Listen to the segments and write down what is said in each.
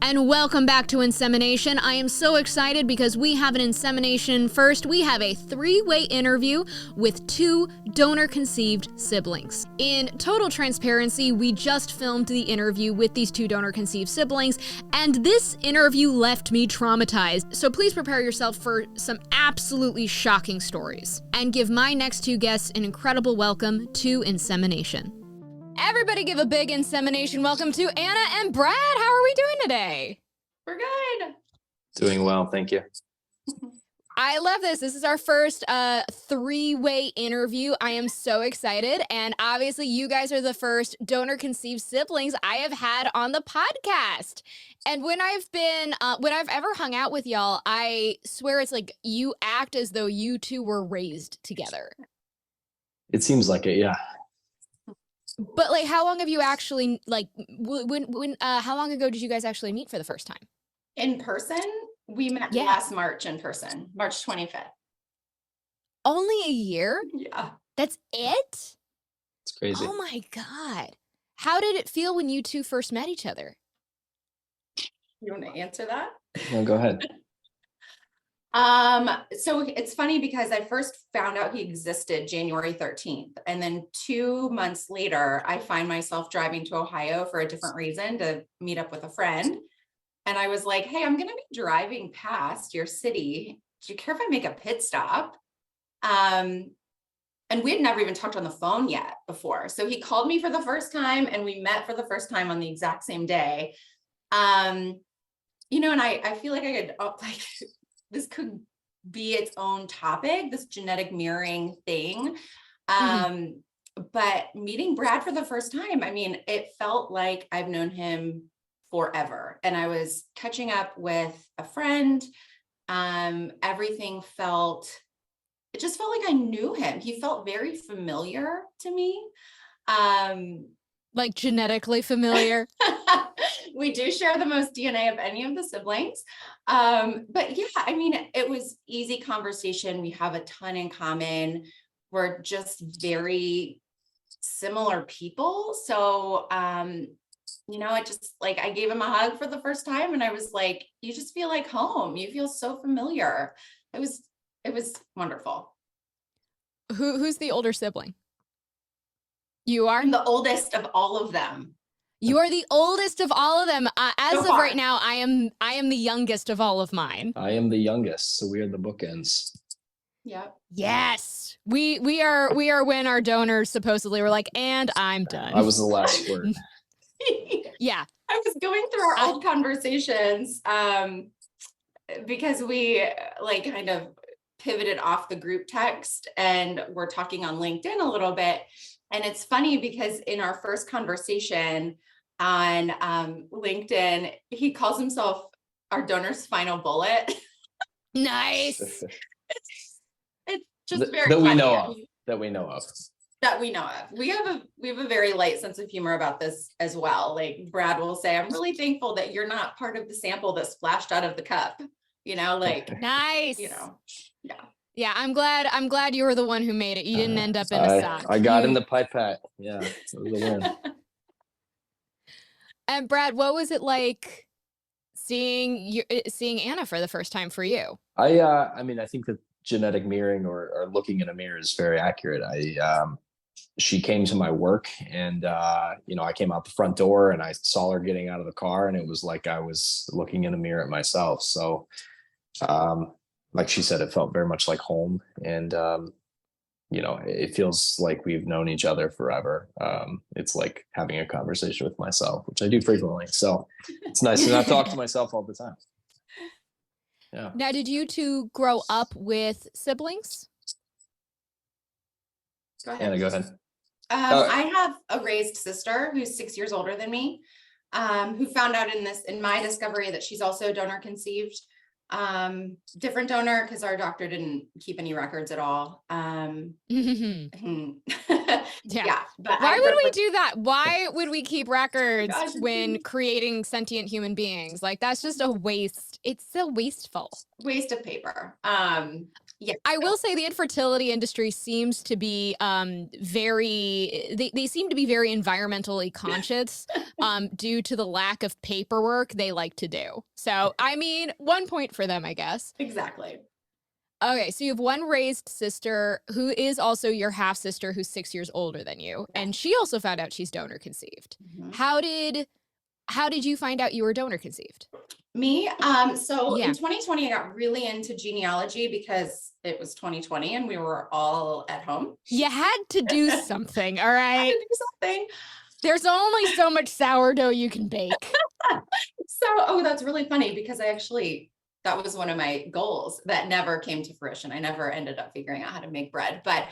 And welcome back to Insemination. I am so excited because we have an insemination first. We have a three-way interview with two donor-conceived siblings. In total transparency, we just filmed the interview with these two donor-conceived siblings, and this interview left me traumatized. So please prepare yourself for some absolutely shocking stories. And give my next two guests an incredible welcome to Insemination. Everybody give a big insemination welcome to Anna and Brad. How are we doing today? We're good. Doing well, thank you. I love this. This is our first three-way interview. I am so excited. And obviously you guys are the first donor-conceived siblings I have had on the podcast. And when I've ever hung out with y'all, I swear it's like you act as though you two were raised together. It seems like it, yeah. But like, how long have you actually, like, how long ago did you guys actually meet for the first time? In person, we met last March in person, March 25th. Only a year? Yeah. That's it? It's crazy. Oh my God. How did it feel when you two first met each other? You want to answer that? No, go ahead. So it's funny because I first found out he existed January 13th. And then 2 months later, I find myself driving to Ohio for a different reason to meet up with a friend. And I was like, hey, I'm going to be driving past your city. Do you care if I make a pit stop? And we had never even talked on the phone yet before. So he called me for the first time and we met for the first time on the exact same day. You know, and I feel like I could like, this could be its own topic, this genetic mirroring thing. But meeting Brad for the first time, I mean, it felt like I've known him forever. And I was catching up with a friend. Everything it just felt like I knew him. He felt very familiar to me. Like genetically familiar? We do share the most DNA of any of the siblings. But yeah, I mean, it was easy conversation. We have a ton in common. We're just very similar people. So, you know, it just like, I gave him a hug for the first time and I was like, you just feel like home. You feel so familiar. It was wonderful. Who's the older sibling? You are? I'm the oldest of all of them. You are the oldest of all of them. As So of far. right now, I am the youngest of all of mine. I am the youngest, so we are the bookends. Yep. Yes. We are when our donors supposedly were like, and I'm done. I was the last word. Yeah. I was going through our old conversations because we like kind of pivoted off the group text and we're talking on LinkedIn a little bit. And it's funny because in our first conversation on LinkedIn, he calls himself our donor's final bullet. Nice. It's just very that we funny. know of. That we know of. That we know of. We have a very light sense of humor about this as well. Like Brad will say, I'm really thankful that you're not part of the sample that splashed out of the cup. You know, like Nice. you know, yeah. Yeah, I'm glad you were the one who made it. You didn't end up in a sock. I got in the pipette. Yeah, it was a win. And Brad, what was it like seeing Anna for the first time for you? I mean, I think that genetic mirroring or looking in a mirror is very accurate. She came to my work and, you know, I came out the front door and I saw her getting out of the car and it was like I was looking in a mirror at myself. So, like she said, it felt very much like home. And, you know, it feels like we've known each other forever. It's like having a conversation with myself, which I do frequently. So it's nice to not talk to myself all the time. Yeah. Now, did you two grow up with siblings? Go ahead. Anna, go ahead. I have a raised sister who's 6 years older than me, who found out in my discovery that she's also donor conceived. Different donor because our doctor didn't keep any records at all. Yeah. But why would we do that? Why would we keep records Gosh, when creating sentient human beings? Like that's just a waste. It's so wasteful. waste of paper. Yeah. I will say the infertility industry seems to be they seem to be very environmentally conscious due to the lack of paperwork they like to do. So, I mean, 1 point for them, I guess. Exactly. Okay, so you have one raised sister who is also your half sister who's 6 years older than you, and she also found out she's donor conceived. Mhm. How did you find out you were donor conceived? Me, so Yeah. in 2020, I got really into genealogy because it was 2020 and we were all at home. You had to do something, all I right? had to do something. There's only so much sourdough you can bake. So, oh, that's really funny because that was one of my goals that never came to fruition. I never ended up figuring out how to make bread, but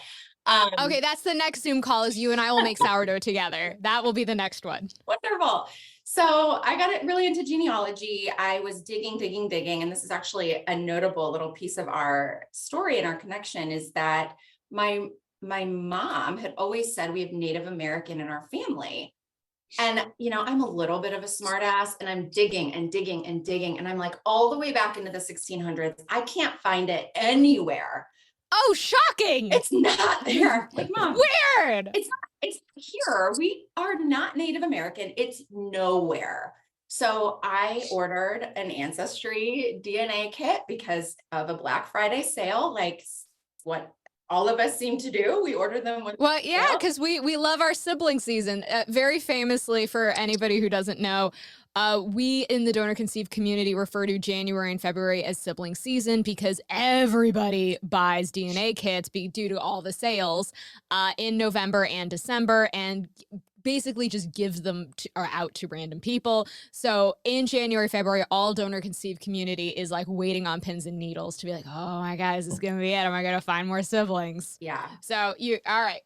Okay, that's the next Zoom call is you and I will make sourdough together. That will be the next one. wonderful. So I got it really into genealogy. I was digging, and this is actually a notable little piece of our story and our connection is that my mom had always said we have Native American in our family. And, I'm a little bit of a smart ass and I'm digging and digging and digging. And I'm like all the way back into the 1600s. I can't find it anywhere. Oh, shocking. It's not there. Like, Mom, weird. It's here. We are not Native American. It's nowhere. So I ordered an Ancestry DNA kit because of a Black Friday sale, like what all of us seem to do. We order them with Well, yeah, because we love our sibling season. Very famously, for anybody who doesn't know, we in the donor conceived community refer to January and February as sibling season because everybody buys DNA kits due to all the sales in November and December, and basically just gives them out to random people. So in January, February, all donor conceived community is like waiting on pins and needles to be like, oh my God, is this going to be it? Am I going to find more siblings? Yeah. So all right.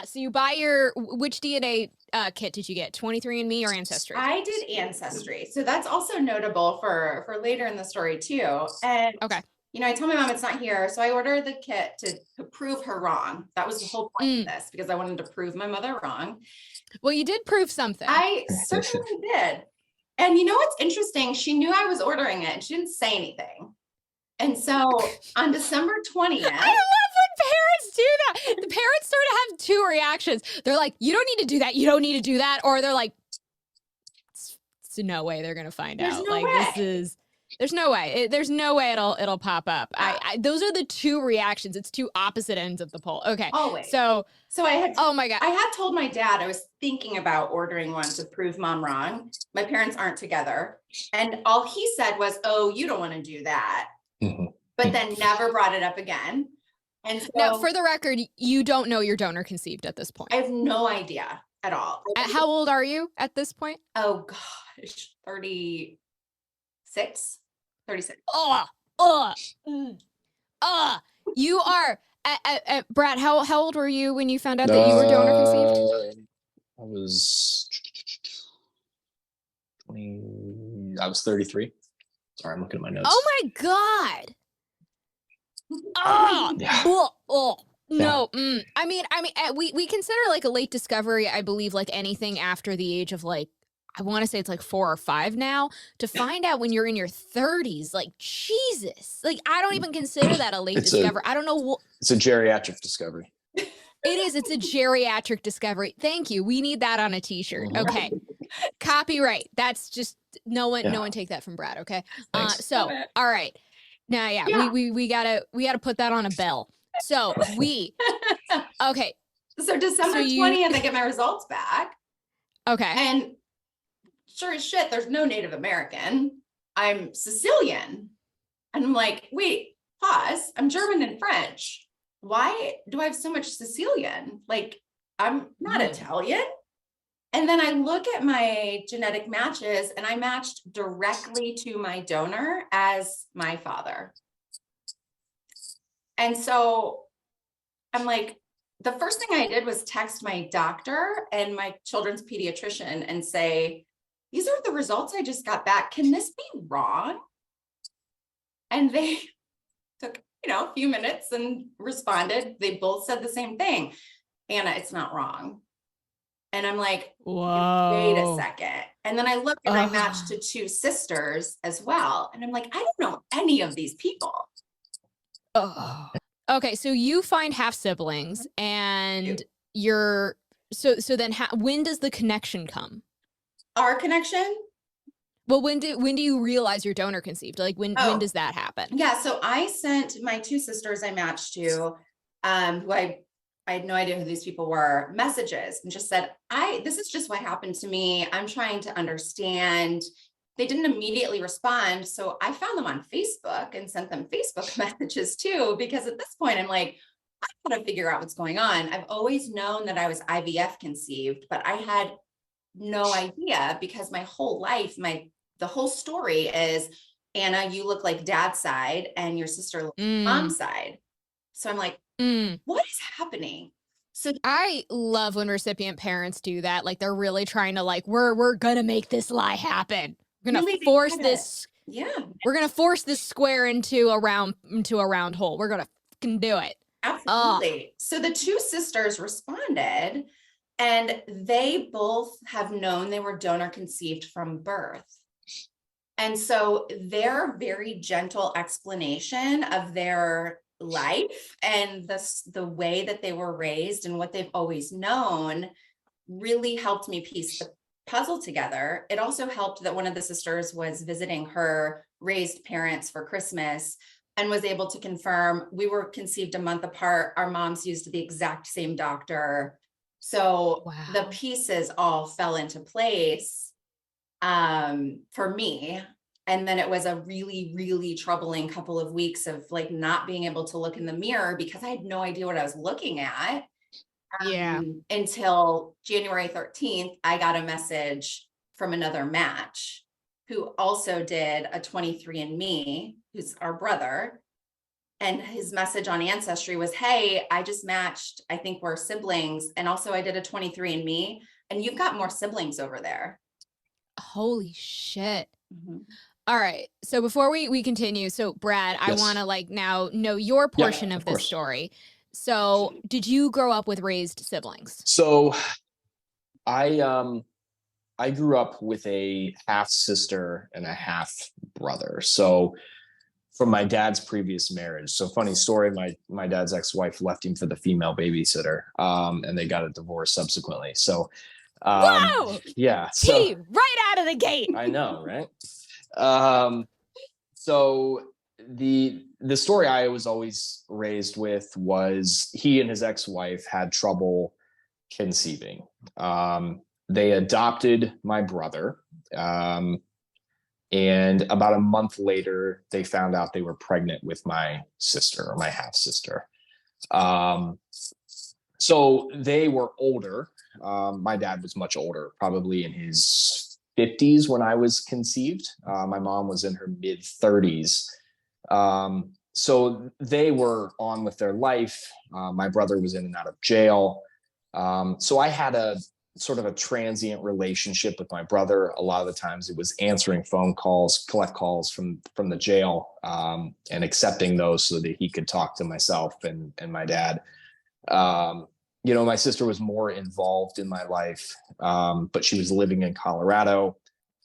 So you buy which DNA kit did you get? 23andMe or Ancestry? I did Ancestry. So that's also notable for later in the story too. And okay. I told my mom it's not here. So I ordered the kit to prove her wrong. That was the whole point of this because I wanted to prove my mother wrong. Well, you did prove something. I certainly did. And what's interesting? She knew I was ordering it and she didn't say anything. And so on December 20th. I love when parents do that. The parents sort of have two reactions. They're like, you don't need to do that. You don't need to do that. Or they're like, it's no way they're going to find out. No like way. There's no way. There's no way it'll pop up. Those are the two reactions. It's two opposite ends of the pole. Okay. Always. So I had. Oh my God. I had told my dad I was thinking about ordering one to prove Mom wrong. My parents aren't together, and all he said was, "Oh, you don't want to do that," but then never brought it up again. And so, now, for the record, you don't know you're donor conceived at this point. I have no idea at all. How old are you at this point? Oh gosh, 36. 36. You are, Brad, how old were you when you found out that you were donor conceived? I was 20, I was 33. Sorry, I'm looking at my notes. Oh my God. Yeah. No. I mean, we consider like a late discovery, I believe, like anything after the age of like, I want to say it's like 4 or 5 now, to find out when you're in your 30s, like Jesus, like I don't even consider that a late discovery. I don't know. It's a geriatric discovery. It is. It's a geriatric discovery. Thank you. We need that on a t-shirt. Okay. Copyright. That's just no one take that from Brad. Okay. So, all right. Now, we gotta put that on a bell. So okay. So December 20th, I get my results back. Okay. And sure as shit, there's no Native American. I'm Sicilian. And I'm like, wait, pause. I'm German and French. Why do I have so much Sicilian? Like, I'm not Italian. And then I look at my genetic matches and I matched directly to my donor as my father. And so I'm like, the first thing I did was text my doctor and my children's pediatrician and say, these are the results I just got back. Can this be wrong? And they took, a few minutes and responded. They both said the same thing. Anna, it's not wrong. And I'm like, whoa, wait a second. And then I look and I matched to 2 sisters as well. And I'm like, I don't know any of these people. Oh. Okay, so you find half siblings and you're so then when does the connection come? Our connection? Well, when do you realize you're donor conceived? Like when Oh, does that happen? yeah. So I sent my two sisters I matched to, who I had no idea who these people were, messages and just said, this is just what happened to me. I'm trying to understand. They didn't immediately respond. So I found them on Facebook and sent them Facebook messages too, because at this point I'm like, I gotta figure out what's going on. I've always known that I was IVF conceived, but I had no idea because my whole life, the whole story is, Anna, you look like dad's side and your sister looks like Mm, mom's side. So I'm like, mm. what is happening? So I love when recipient parents do that. Like they're really trying to like, we're gonna make this lie happen. We're gonna really, they force try to, this. yeah, We're gonna force this square into a round hole. We're gonna fucking do it. Oh, absolutely. So the two sisters responded, and they both have known they were donor conceived from birth. And so their very gentle explanation of their life and the way that they were raised and what they've always known really helped me piece the puzzle together. It also helped that one of the sisters was visiting her raised parents for Christmas and was able to confirm we were conceived a month apart. Our moms used the exact same doctor. So the wow. pieces all fell into place for me. And then it was a really, really troubling couple of weeks of like not being able to look in the mirror because I had no idea what I was looking at. Yeah. Until January 13th, I got a message from another match who also did a 23andMe, who's our brother. And his message on Ancestry was, hey, I just matched. I think we're siblings. And also I did a 23andMe, and you've got more siblings over there. Holy shit. Mhm. All right. So before we continue, so Brad, I want to Yes. like now know your Yeah, portion of of this course. story. So, did you grow up with raised siblings? So I I grew up with a half sister and a half brother. So from my dad's previous marriage. So funny story, my dad's ex-wife left him for the female babysitter, and they got a divorce subsequently. So Whoa! yeah, so Tea right out of the gate. I know, right? So the story I was always raised with was he and his ex-wife had trouble conceiving. They adopted my brother. And about a month later, they found out they were pregnant with my sister or my half sister. So they were older. My dad was much older, probably in his 50s when I was conceived. My mom was in her mid 30s. So they were on with their life. My brother was in and out of jail. So I had a sort of a transient relationship with my brother. A lot of the times it was answering phone calls, collect calls from the jail, and accepting those so that he could talk to myself and my dad. My sister was more involved in my life, but she was living in Colorado.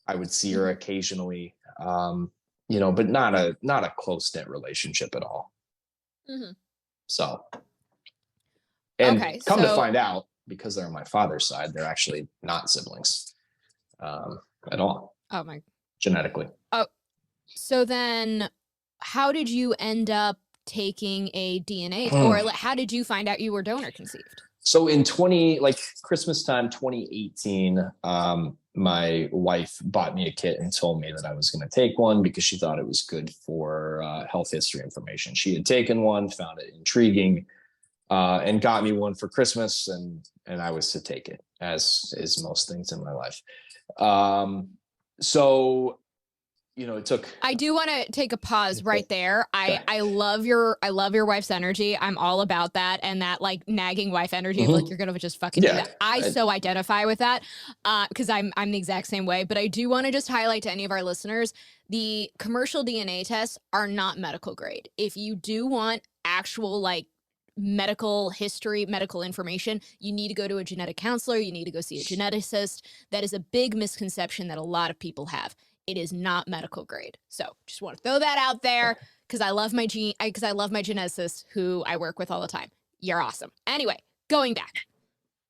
I would see her occasionally, but not a close knit relationship at all. Mm-hmm. So, and okay, come to find out, because they're on my father's side, they're actually not siblings at all. Oh my! Genetically. Oh, so then, how did you end up taking a DNA, or how did you find out you were donor conceived? So in Christmas time, 2018, my wife bought me a kit and told me that I was going to take one because she thought it was good for health history information. She had taken one, found it intriguing, and got me one for Christmas, and I was to take it, as is most things in my life. So it took. I do want to take a pause right there. I love your wife's energy. I'm all about that, and that like nagging wife energy of like you're gonna just fucking do that. I so identify with that because I'm the exact same way. But I do want to just highlight to any of our listeners, the commercial DNA tests are not medical grade. If you do want actual like medical history, medical information, you need to go to a genetic counselor. You need to go see a geneticist. That is a big misconception that a lot of people have. It is not medical grade. So just want to throw that out there because I love my because I love my geneticist who I work with all the time. You're awesome. Anyway, going back.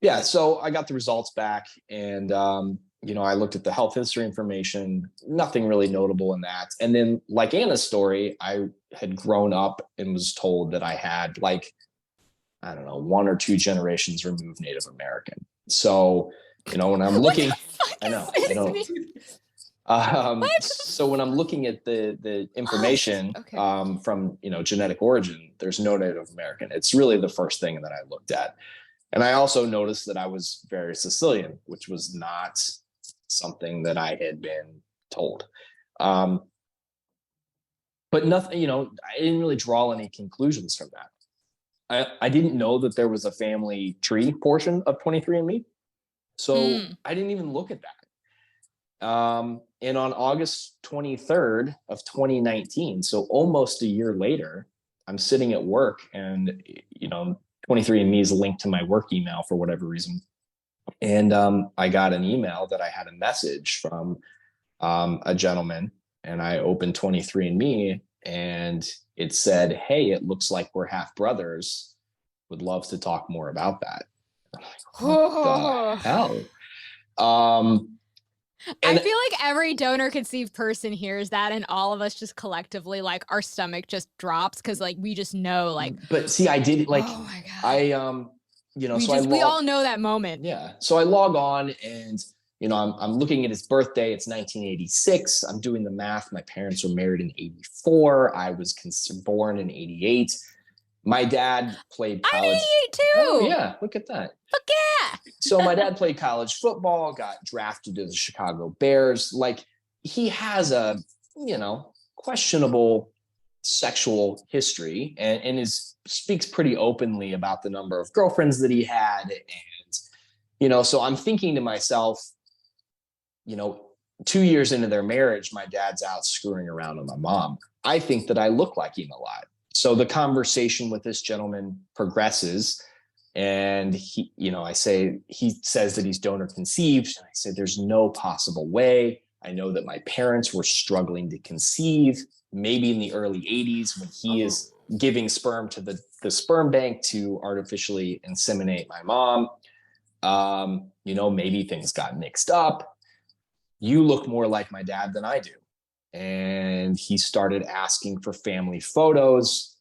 Yeah, so I got the results back, and I looked at the health history information, nothing really notable in that. And then, like Anna's story, I had grown up and was told that I had, like, I don't know, 1 or 2 generations removed Native American. So, when I'm looking, I know, I don't. So when I'm looking at the information from genetic origin, there's no Native American. It's really the first thing that I looked at. And I also noticed that I was very Sicilian, which was not something that I had been told. But nothing, I didn't really draw any conclusions from that. I didn't know that there was a family tree portion of 23andMe. So I didn't even look at that. And on August 23rd of 2019, so almost a year later, I'm sitting at work, and 23andMe is linked to my work email for whatever reason. And I got an email that I had a message from a gentleman, and I opened 23andMe, and it said, "Hey, it looks like we're half brothers. Would love to talk more about that." I'm like, what the hell? I feel like every donor conceived person hears that, and all of us just collectively, like, our stomach just drops, because like we just know, like. But see, I did, like, oh my God. we all know that moment. Yeah. So I log on, and I'm looking at his birthday. It's 1986. I'm doing the math. My parents were married in 84. I was born in 88. My dad played college. I'm 88 too. Oh, yeah. Look at that. Fuck yeah. So my dad played college football, got drafted to the Chicago Bears. Like, he has a, questionable sexual history, and speaks pretty openly about the number of girlfriends that he had. And, so I'm thinking to myself, 2 years into their marriage, my dad's out screwing around with my mom. I think that I look like him a lot. So the conversation with this gentleman progresses, and he says that he's donor conceived. And I say, there's no possible way. I know that my parents were struggling to conceive, maybe in the early 80s, when he is giving sperm to the sperm bank to artificially inseminate my mom. Maybe things got mixed up. You look more like my dad than I do. And he started asking for family photos,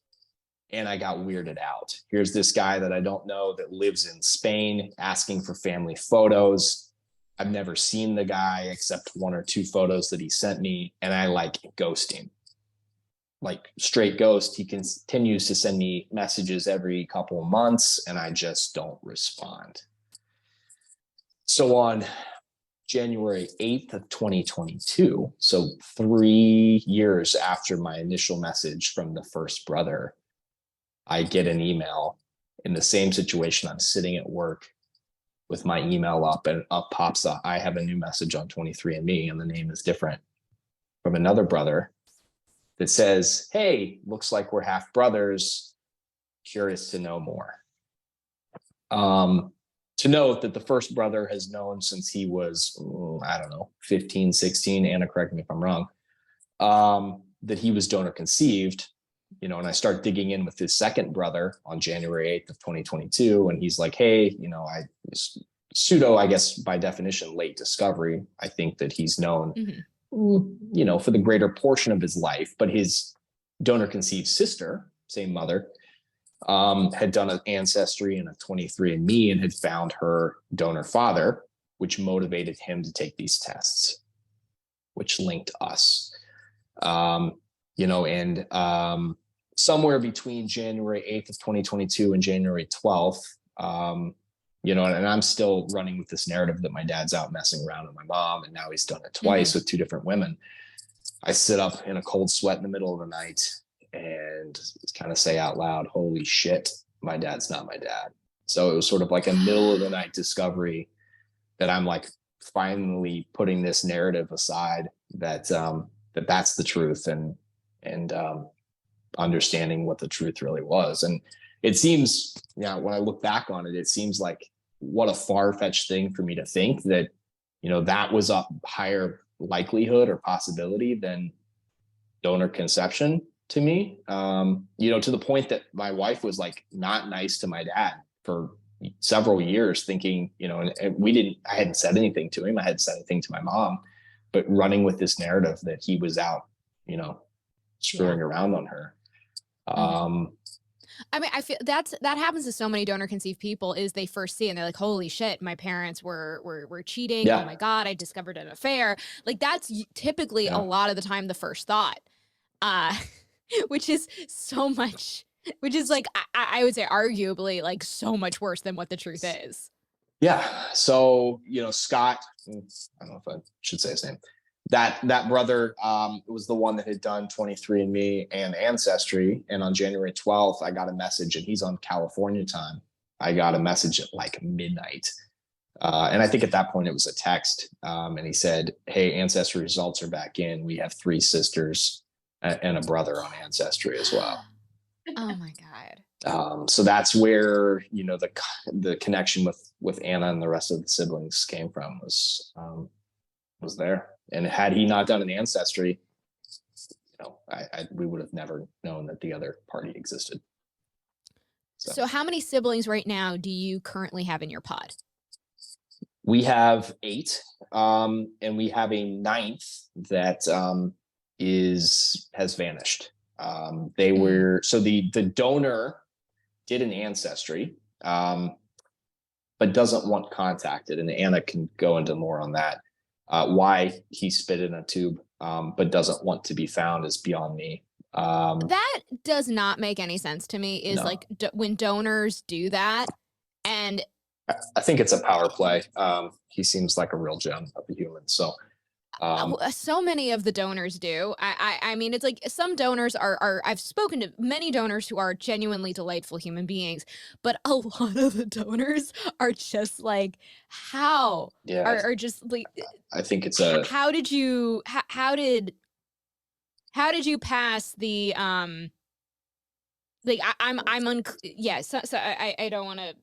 and I got weirded out. Here's this guy that I don't know that lives in Spain asking for family photos. I've never seen the guy except 1 or 2 photos that he sent me, and I ghost him. Like, straight ghost. He continues to send me messages every couple of months, and I just don't respond. So on January 8th of 2022, so 3 years after my initial message from the first brother, I get an email in the same situation. I'm sitting at work with my email up, and up pops up, "I have a new message on 23andMe," and the name is different, from another brother that says, "Hey, looks like we're half brothers. Curious to know more." To note that the first brother has known since he was, 15, 16. Anna, correct me if I'm wrong, that he was donor conceived, and I start digging in with his second brother on January 8th of 2022. And he's like, "Hey, I pseudo, I guess, by definition, late discovery. I think that he's known, for the greater portion of his life, but his donor conceived sister, same mother, had done an ancestry and a 23andMe and had found her donor father, which motivated him to take these tests, which linked us. Somewhere between January 8th of 2022 and January 12th, and I'm still running with this narrative that my dad's out messing around with my mom, and now he's done it twice with 2 different women. I sit up in a cold sweat in the middle of the night and kind of say out loud, "Holy shit, my dad's not my dad." So it was sort of like a middle of the night discovery that I'm like finally putting this narrative aside, that that's the truth, and understanding what the truth really was. And it seems, when I look back on it, it seems like what a far-fetched thing for me to think that, that was a higher likelihood or possibility than donor conception. to me. To the point that my wife was like not nice to my dad for several years, thinking, and I hadn't said anything to him. I hadn't said anything to my mom, but running with this narrative that he was out, screwing around on her. I mean, I feel that happens to so many donor conceived people is they first see it and they're like, holy shit, my parents were cheating. Yeah. Oh my God, I discovered an affair. Like that's typically Yeah. a lot of the time the first thought, which is so much, which is like, I would say arguably like so much worse than what the truth is. Yeah. So, Scott, I don't know if I should say his name. That brother was the one that had done 23andMe and Ancestry. And on January 12th, I got a message, and he's on California time. I got a message at like midnight. And I think at that point it was a text. And he said, hey, Ancestry results are back in. We have 3 sisters and a brother on Ancestry as well. Oh my God. So that's where, the connection with Anna and the rest of the siblings came from was there. And had he not done an Ancestry, we would have never known that the other party existed. So how many siblings right now do you currently have in your pod? We have 8, and we have a 9th that has vanished. They were the donor did an Ancestry, but doesn't want contacted, and Anna can go into more on that. Why he spit in a tube, but doesn't want to be found is beyond me. That does not make any sense to me. Is No. like when donors do that, and I think it's a power play. He seems like a real gem of a human. So, so many of the donors do. I mean, it's like some donors are. I've spoken to many donors who are genuinely delightful human beings, but a lot of the donors are just like, how are just like. I think it's how did you pass the like I'm yeah, so I don't want to.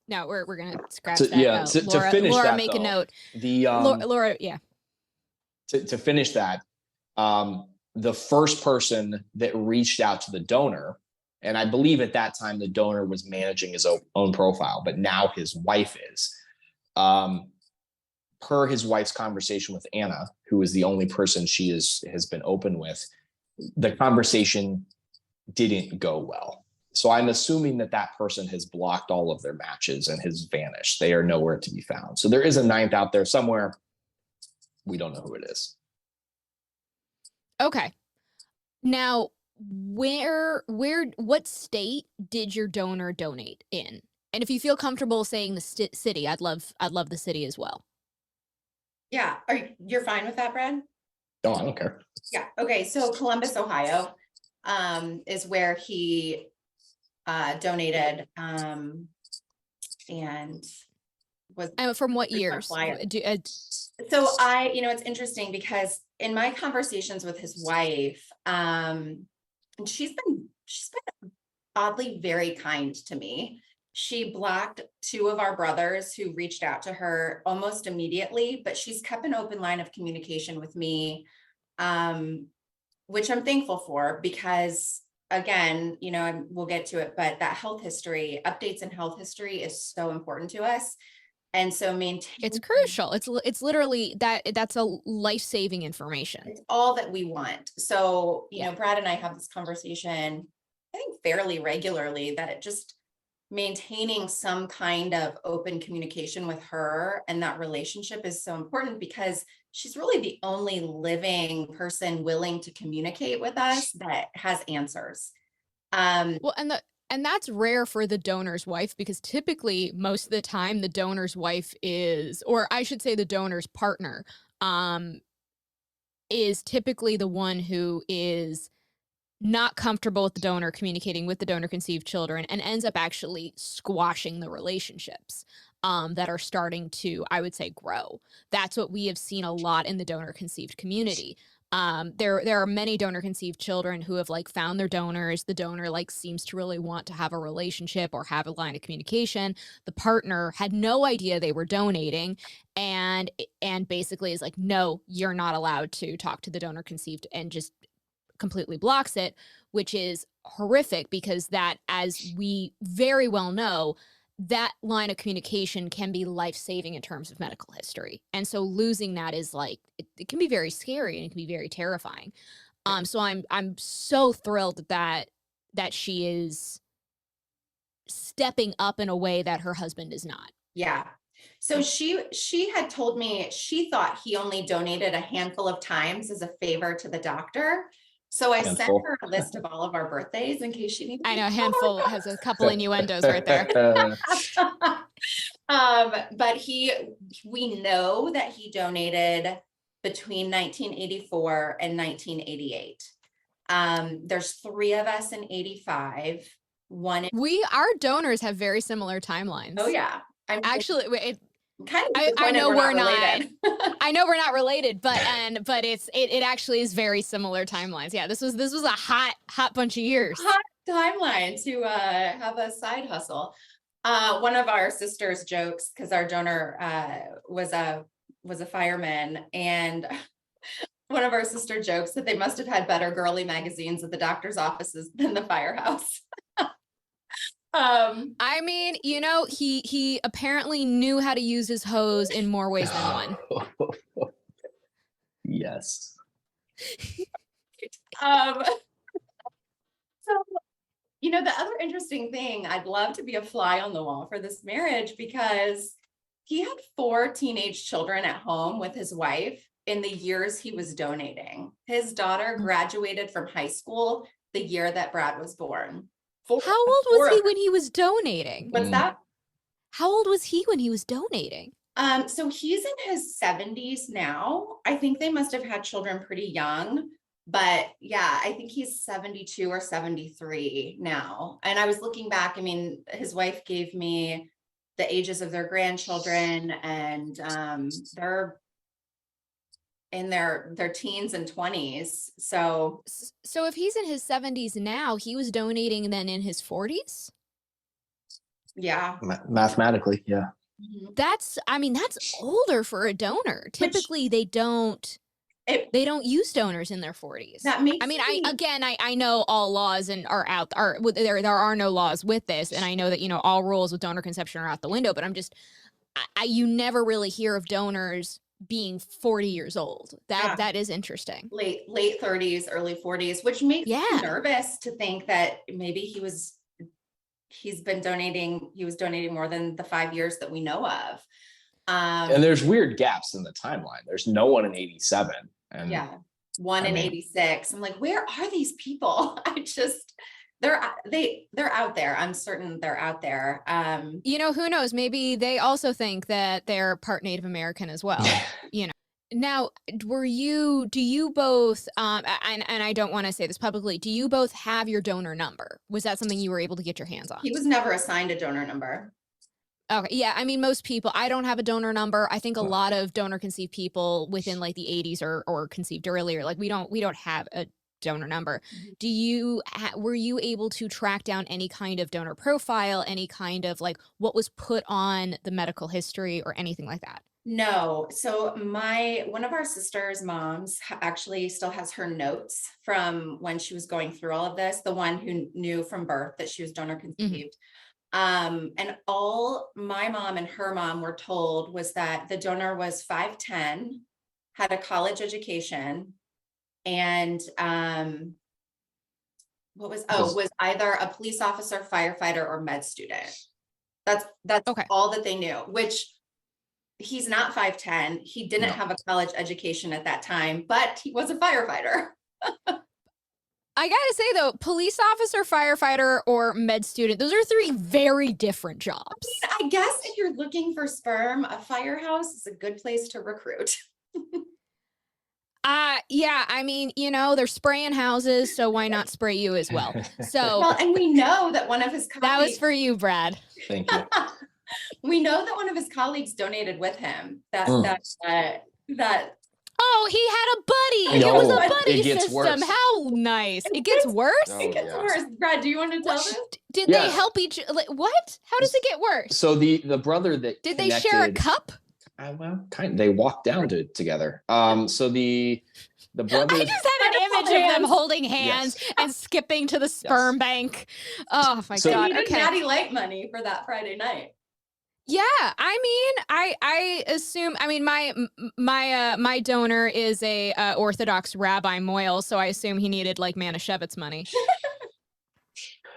No, we're gonna scratch that. Yeah, Laura, to finish Laura, that, make though, a note. the Laura, yeah. To finish that, the first person that reached out to the donor, and I believe at that time the donor was managing his own profile, but now his wife is. Per his wife's conversation with Anna, who is the only person she has been open with, the conversation didn't go well. So I'm assuming that person has blocked all of their matches and has vanished. They are nowhere to be found. So there is a 9th out there somewhere. We don't know who it is. Okay. Now, what state did your donor donate in? And if you feel comfortable saying the city, I'd love the city as well. Yeah. You're fine with that, Brad? No, I don't care. Yeah. Okay. So Columbus, Ohio, is where he donated, and was from what Frequent years? flyer. So it's interesting because in my conversations with his wife, and she's been oddly very kind to me. She blocked 2 of our brothers who reached out to her almost immediately, but she's kept an open line of communication with me, which I'm thankful for because, again, we'll get to it, but that health history, updates in health history is so important to us. And so it's crucial. It's literally that's a life-saving information. It's all that we want. So, Brad and I have this conversation, I think fairly regularly, that it just maintaining some kind of open communication with her and that relationship is so important because she's really the only living person willing to communicate with us that has answers. Well, and that's rare for the donor's wife because typically most of the time the donor's wife is, or I should say the donor's partner, is typically the one who is not comfortable with the donor communicating with the donor conceived children and ends up actually squashing the relationships that are starting to, I would say, grow. That's what we have seen a lot in the donor conceived community. There are many donor conceived children who have found their donors. The donor seems to really want to have a relationship or have a line of communication. The partner had no idea they were donating and basically is like, no, you're not allowed to talk to the donor conceived, and just completely blocks it, which is horrific because that, as we very well know, that line of communication can be life-saving in terms of medical history. And so losing that is like, it can be very scary and it can be very terrifying. So I'm so thrilled that she is stepping up in a way that her husband is not. Yeah. So she had told me she thought he only donated a handful of times as a favor to the doctor. So I sent her a list of all of our birthdays in case she needed. I know, a handful has a couple innuendos right there. But we know that he donated between 1984 and 1988. There's 3 of us in 85. Our donors have very similar timelines. Oh yeah. Actually, kind of I know we're not related. I know we're not related, but it actually is very similar timelines. Yeah, this was a hot bunch of years. Hot timeline to have a side hustle. One of our sisters jokes, because our donor was a fireman, and one of our sister jokes that they must have had better girly magazines at the doctor's offices than the firehouse. I mean, he apparently knew how to use his hose in more ways than one. Yes. So, the other interesting thing, I'd love to be a fly on the wall for this marriage because he had 4 teenage children at home with his wife in the years he was donating. His daughter graduated from high school the year that Brad was born. How old was he when he was donating? What's that? How old was he when he was donating? So he's in his 70s now. I think they must have had children pretty young, but yeah, I think he's 72 or 73 now. And I was looking back, I mean, his wife gave me the ages of their grandchildren, and they're in their teens and 20s. So if he's in his 70s now, he was donating then in his 40s? Yeah. Mathematically, yeah. That's older for a donor. Typically they don't use donors in their 40s. That makes I know all laws there are no laws with this, and I know that all rules with donor conception are out the window, but you never really hear of donors being 40 years old. That is interesting. Late 30s, early 40s, which makes me nervous to think that maybe he was donating more than the 5 years that we know of. And there's weird gaps in the timeline. There's no one in 87. And one in 86. I'm like, where are these people? They're out there. I'm certain they're out there. Who knows? Maybe they also think that they're part Native American as well. Now, do you both, and I don't want to say this publicly, do you both have your donor number? Was that something you were able to get your hands on? He was never assigned a donor number. Okay. Yeah. I mean, most people, I don't have a donor number. I think a lot of donor conceived people within like the 80s or conceived earlier, like we don't have a donor number. Were you able to track down any kind of donor profile, any kind of like what was put on the medical history or anything like that? No. So one of our sister's moms actually still has her notes from when she was going through all of this, the one who knew from birth that she was donor conceived. And all my mom and her mom were told was that the donor was 5'10", had a college education, and was either a police officer, firefighter, or med student. That's okay. All that they knew, which he's not 5'10". He didn't have a college education at that time, but he was a firefighter. I gotta say though, police officer, firefighter, or med student, those are 3 very different jobs. I guess if you're looking for sperm, a firehouse is a good place to recruit. Yeah, I mean, they're spraying houses, so why not spray you as well? So and we know that one of his colleagues, that was for you, Brad. Thank you. We know that one of his colleagues donated with him. Oh, he had a buddy. It was a buddy system. Worse. How nice. It gets worse? It gets worse. Brad, do you want to tell this? Did they help each what? How does it get worse? So the brother that Did they share a cup? well, they walked down together. So the brother. I just had an image of them holding hands and skipping to the sperm bank. Oh my They God. needed Okay. Natty Light money for that Friday night. Yeah, I mean, I assume. I mean, my donor is a Orthodox Rabbi Moyle, so I assume he needed like Manischewitz money.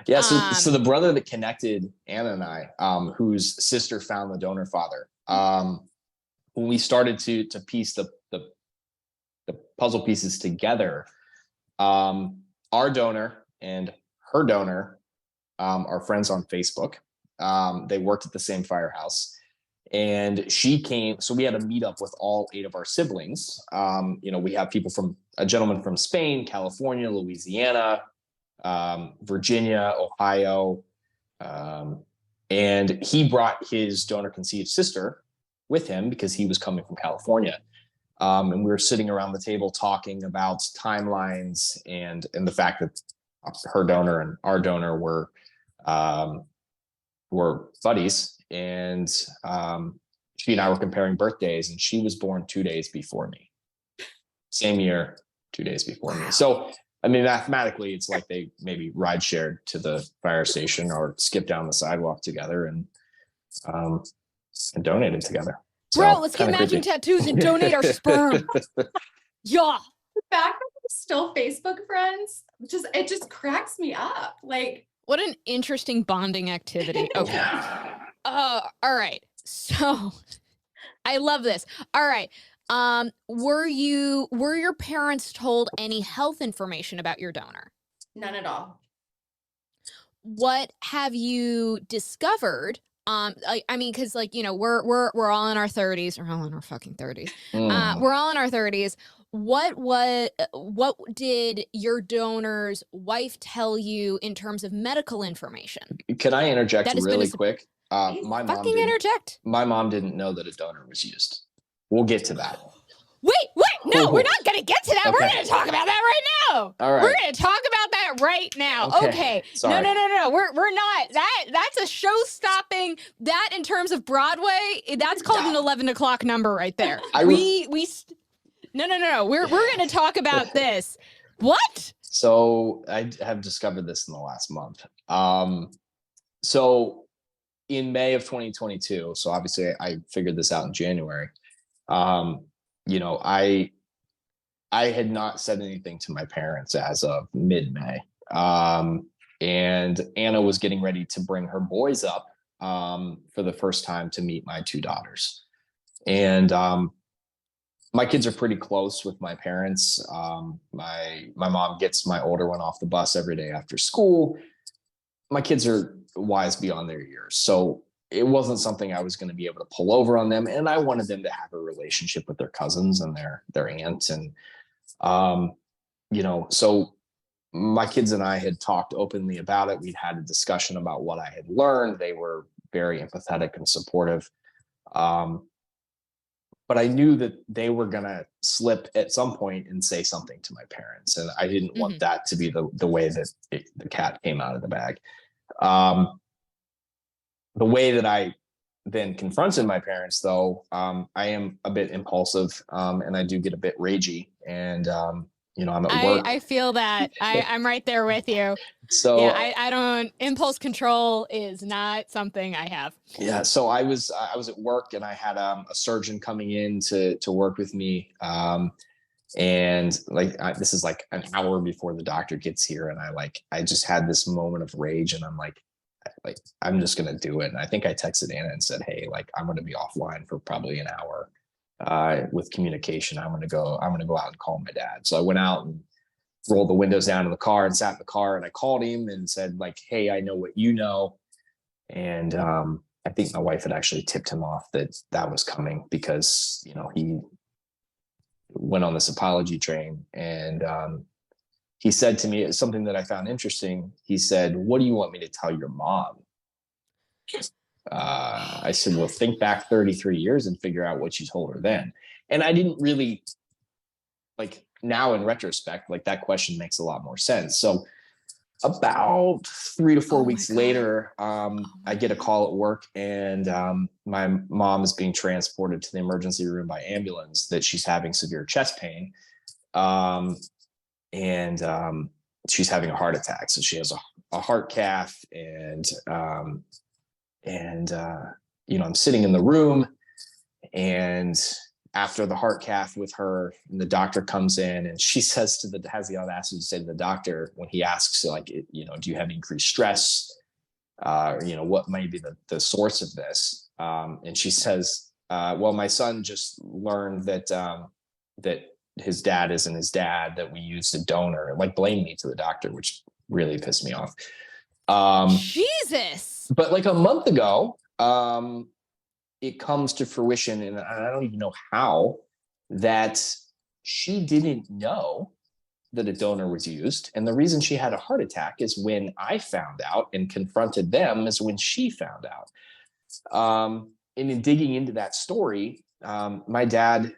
Yeah, so the brother that connected Anna and I, whose sister found the donor father, when we started to piece the puzzle pieces together, our donor and her donor are friends on Facebook. They worked at the same firehouse, and she came. So we had a meetup with all 8 of our siblings. We have people from a gentleman from Spain, California, Louisiana, Virginia, Ohio, and he brought his donor conceived sister with him because he was coming from California. And we were sitting around the table talking about timelines and the fact that her donor and our donor were buddies, and she and I were comparing birthdays, and she was born 2 days before me. Same year, 2 days before me. So, I mean, mathematically, it's like they maybe ride shared to the fire station or skip down the sidewalk together and donated together. Bro, let's get matching tattoos and donate our sperm. Yeah. The fact that we're still Facebook friends, it just cracks me up. Like, what an interesting bonding activity. Okay. All right. So I love this. All right. Were your parents told any health information about your donor? None at all. What have you discovered? I mean, because we're all in our 30s. We're all in our fucking 30s. We're all in our 30s. What did your donor's wife tell you in terms of medical information? Can I interject really quick? My mom didn't know that a donor was used. We'll get to that. Wait, no, we're not going to get to that. Okay. We're going to talk about that right now. All right. We're going to talk about that right now. Okay. Sorry. No. We're not. That's a show-stopping. That in terms of Broadway, that's called an 11 o'clock number right there. No. We're going to talk about this. What? So I have discovered this in the last month. So in May of 2022, so obviously I figured this out in January. I had not said anything to my parents as of mid-May. And Anna was getting ready to bring her boys up for the first time to meet my 2 daughters. And my kids are pretty close with my parents. My mom gets my older one off the bus every day after school. My kids are wise beyond their years. So it wasn't something I was going to be able to pull over on them. And I wanted them to have a relationship with their cousins and their aunt. And, so my kids and I had talked openly about it. We'd had a discussion about what I had learned. They were very empathetic and supportive. But I knew that they were going to slip at some point and say something to my parents. And I didn't want that to be the way that the cat came out of the bag. The way that I then confronted my parents, though, I am a bit impulsive, and I do get a bit ragey. And I'm at work. I feel that. I'm right there with you. So yeah, I don't. Impulse control is not something I have. Yeah. So I was at work, and I had a surgeon coming in to work with me. And this is like an hour before the doctor gets here, and I just had this moment of rage, and I'm like, I'm just going to do it. And I think I texted Anna and said, hey, I'm going to be offline for probably an hour with communication. I'm going to go out and call my dad. So I went out and rolled the windows down in the car and sat in the car, and I called him and said hey, I know what you know. And I think my wife had actually tipped him off that was coming because, he went on this apology train. And he said to me something that I found interesting. He said, what do you want me to tell your mom? I said, well, think back 33 years and figure out what you told her then. And I didn't really now in retrospect, that question makes a lot more sense. So About 3 to 4 Oh my weeks God. later, my I get a call at work, and my mom is being transported to the emergency room by ambulance that she's having severe chest pain. Um, and she's having a heart attack. So she has a heart cath, and I'm sitting in the room, and after the heart cath with her, and the doctor comes in, and she has the audacity to say to the doctor when he asks, like, do you have increased stress? What may be the source of this? And she says, well, my son just learned that his dad isn't his dad, that we used a donor, like blame me to the doctor, which really pissed me off. Jesus. But like a month ago, it comes to fruition, and I don't even know how, that she didn't know that a donor was used. And the reason she had a heart attack is when I found out and confronted them is when she found out. And in digging into that story, my dad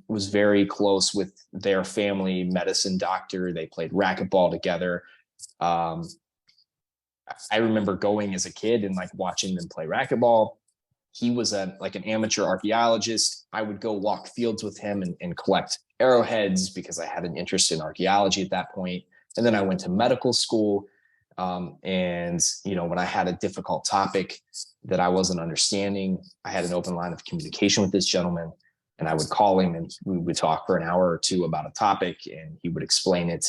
was very close with their family medicine doctor. They played racquetball together. I remember going as a kid and like watching them play racquetball. He was an amateur archaeologist. I would go walk fields with him and collect arrowheads because I had an interest in archaeology at that point. And then I went to medical school. And when I had a difficult topic that I wasn't understanding, I had an open line of communication with this gentleman, and I would call him and we would talk for an hour or two about a topic, and he would explain it.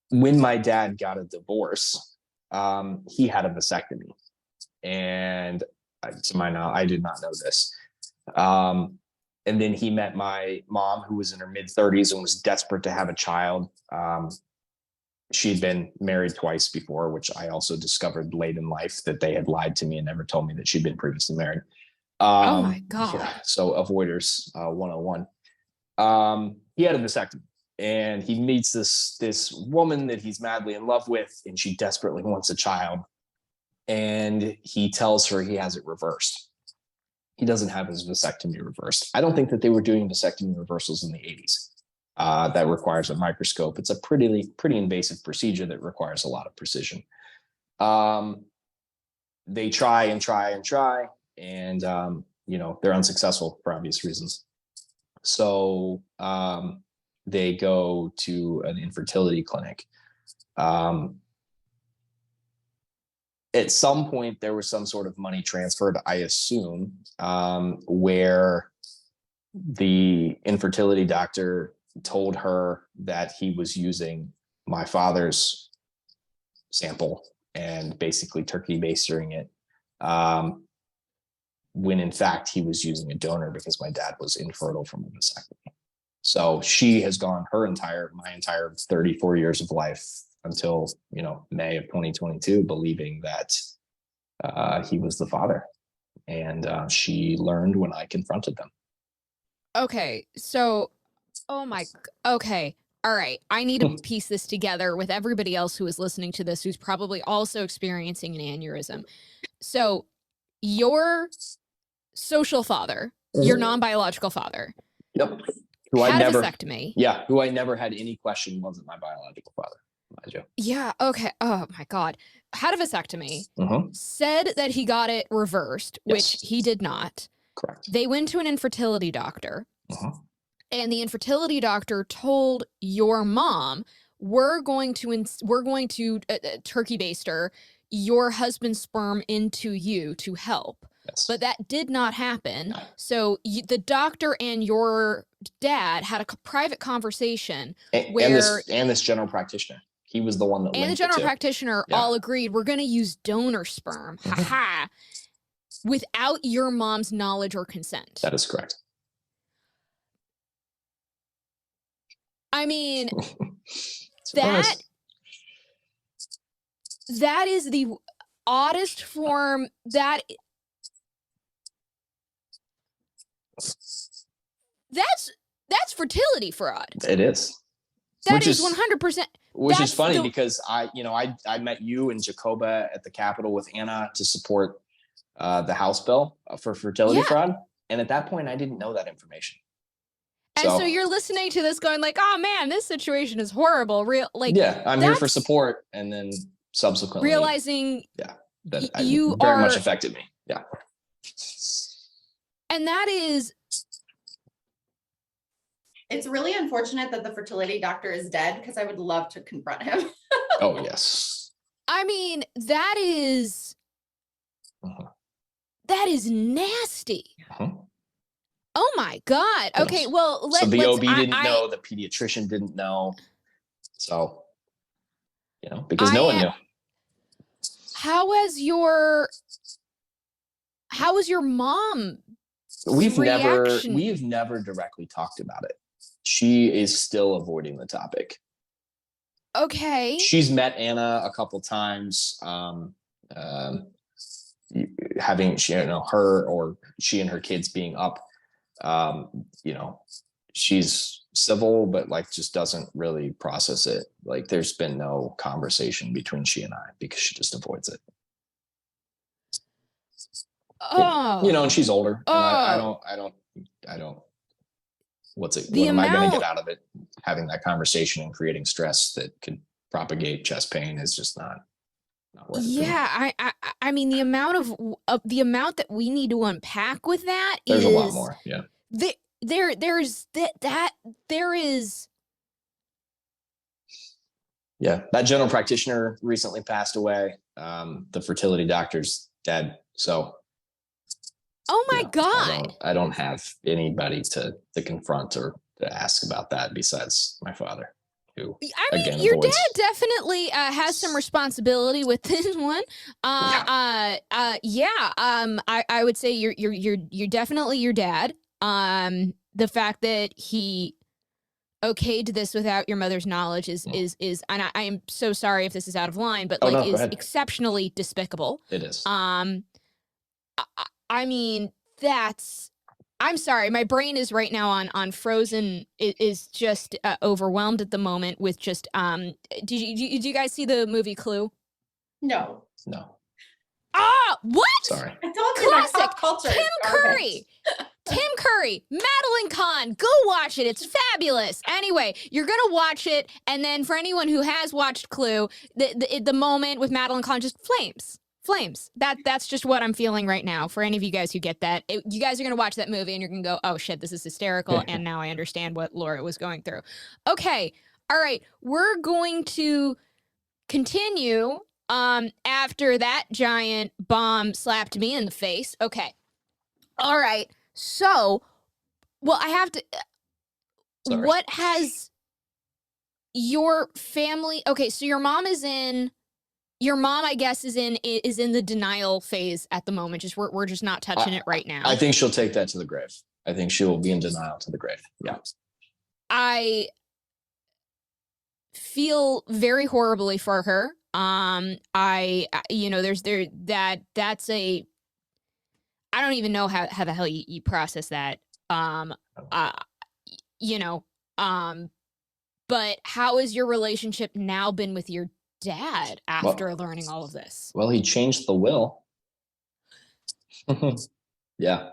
When my dad got a divorce, he had a vasectomy, and to my knowledge, I did not know this. And then he met my mom, who was in her mid-30s and was desperate to have a child. She'd been married twice before, which I also discovered late in life that they had lied to me and never told me that she'd been previously married. Oh my God. Yeah, so avoiders 101. He had a vasectomy, and he meets this woman that he's madly in love with, and she desperately wants a child. And he tells her he has it reversed. He doesn't have his vasectomy reversed. I don't think that they were doing vasectomy reversals in the 80s. That requires a microscope. It's a pretty invasive procedure that requires a lot of precision. They try and try and try, and they're unsuccessful for obvious reasons. So they go to an infertility clinic. At some point, there was some sort of money transferred, I assume, where the infertility doctor told her that he was using my father's sample and basically turkey bastering it, when in fact he was using a donor because my dad was infertile from a vasectomy. So she has gone my entire 34 years of life until May of 2022 believing that he was the father, and she learned when I confronted them. Okay, so okay, all right, I need to piece this together with everybody else who is listening to this who's probably also experiencing an aneurysm. So your social father, your non-biological father, yep, had a vasectomy. Yeah, who I never had any question wasn't my biological father. Yeah, okay. Oh my God. Had a vasectomy, Mm-hmm. said that he got it reversed, Yes. which he did not. Correct. They went to an infertility doctor, Mm-hmm. and the infertility doctor told your mom, we're going to turkey baster your husband's sperm into you to help. Yes. But that did not happen. So the doctor and your dad had a private conversation where and this general practitioner, he was the one that and the general practitioner all agreed we're going to use donor sperm, haha, without your mom's knowledge or consent. That is correct. I mean, that is the oddest form. That's fertility fraud. It is. That is 100%. Which is funny because I met you and Jacoba at the Capitol with Anna to support the House bill for fertility fraud, and at that point I didn't know that information. And so you're listening to this going like, oh man, this situation is horrible. Yeah, I'm here for support. And then subsequently realizing that you very much affected me. Yeah. And that is, it's really unfortunate that the fertility doctor is dead because I would love to confront him. Oh, yes. I mean, that is nasty. Oh my God. Okay, Yes. well, so the OB didn't know, the pediatrician didn't know. So, because no one knew. How was your mom? We've never directly talked about it. She is still avoiding the topic. Okay. She's met Anna a couple times. Having her or she and her kids being up, she's civil, but just doesn't really process it. There's been no conversation between she and I because she just avoids it. Oh, and she's older. And I don't. What am I going to get out of it? Having that conversation and creating stress that could propagate chest pain is just not worth it. Yeah, I mean the amount that we need to unpack with that there's a lot more. Yeah. There is. Yeah, that general practitioner recently passed away. The fertility doctor's dead. So. Oh my God. I don't have anybody to confront or to ask about that besides my father, who your dad definitely has some responsibility with this one. I would say you're definitely your dad. The fact that he okayed this without your mother's knowledge is and I am so sorry if this is out of line, but is exceptionally despicable. It is. I mean, I'm sorry. My brain is right now on Frozen. It is just overwhelmed at the moment with just. Did you guys see the movie Clue? No. Ah, what? Sorry. I told you Classic. Pop culture. Tim Curry, Madeline Kahn, go watch it. It's fabulous. Anyway, you're gonna watch it, and then for anyone who has watched Clue, the moment with Madeline Kahn, just flames. That's just what I'm feeling right now. For any of you guys who get that, you guys are gonna watch that movie and you're gonna go, "Oh shit, this is hysterical," and now I understand what Laura was going through. Okay, all right, we're going to continue. After that giant bomb slapped me in the face. Okay, all right. So, well, I have to. Sorry. What has your family? Okay, so your mom, I guess, is in the denial phase at the moment. We're just not touching it right now. I think she'll take that to the grave. I think she will be in denial to the grave. Yeah. I feel very horribly for her. That's a. I don't even know how the hell you process that. But how has your relationship now been with your dad after learning all of this? Well, he changed the will. Yeah.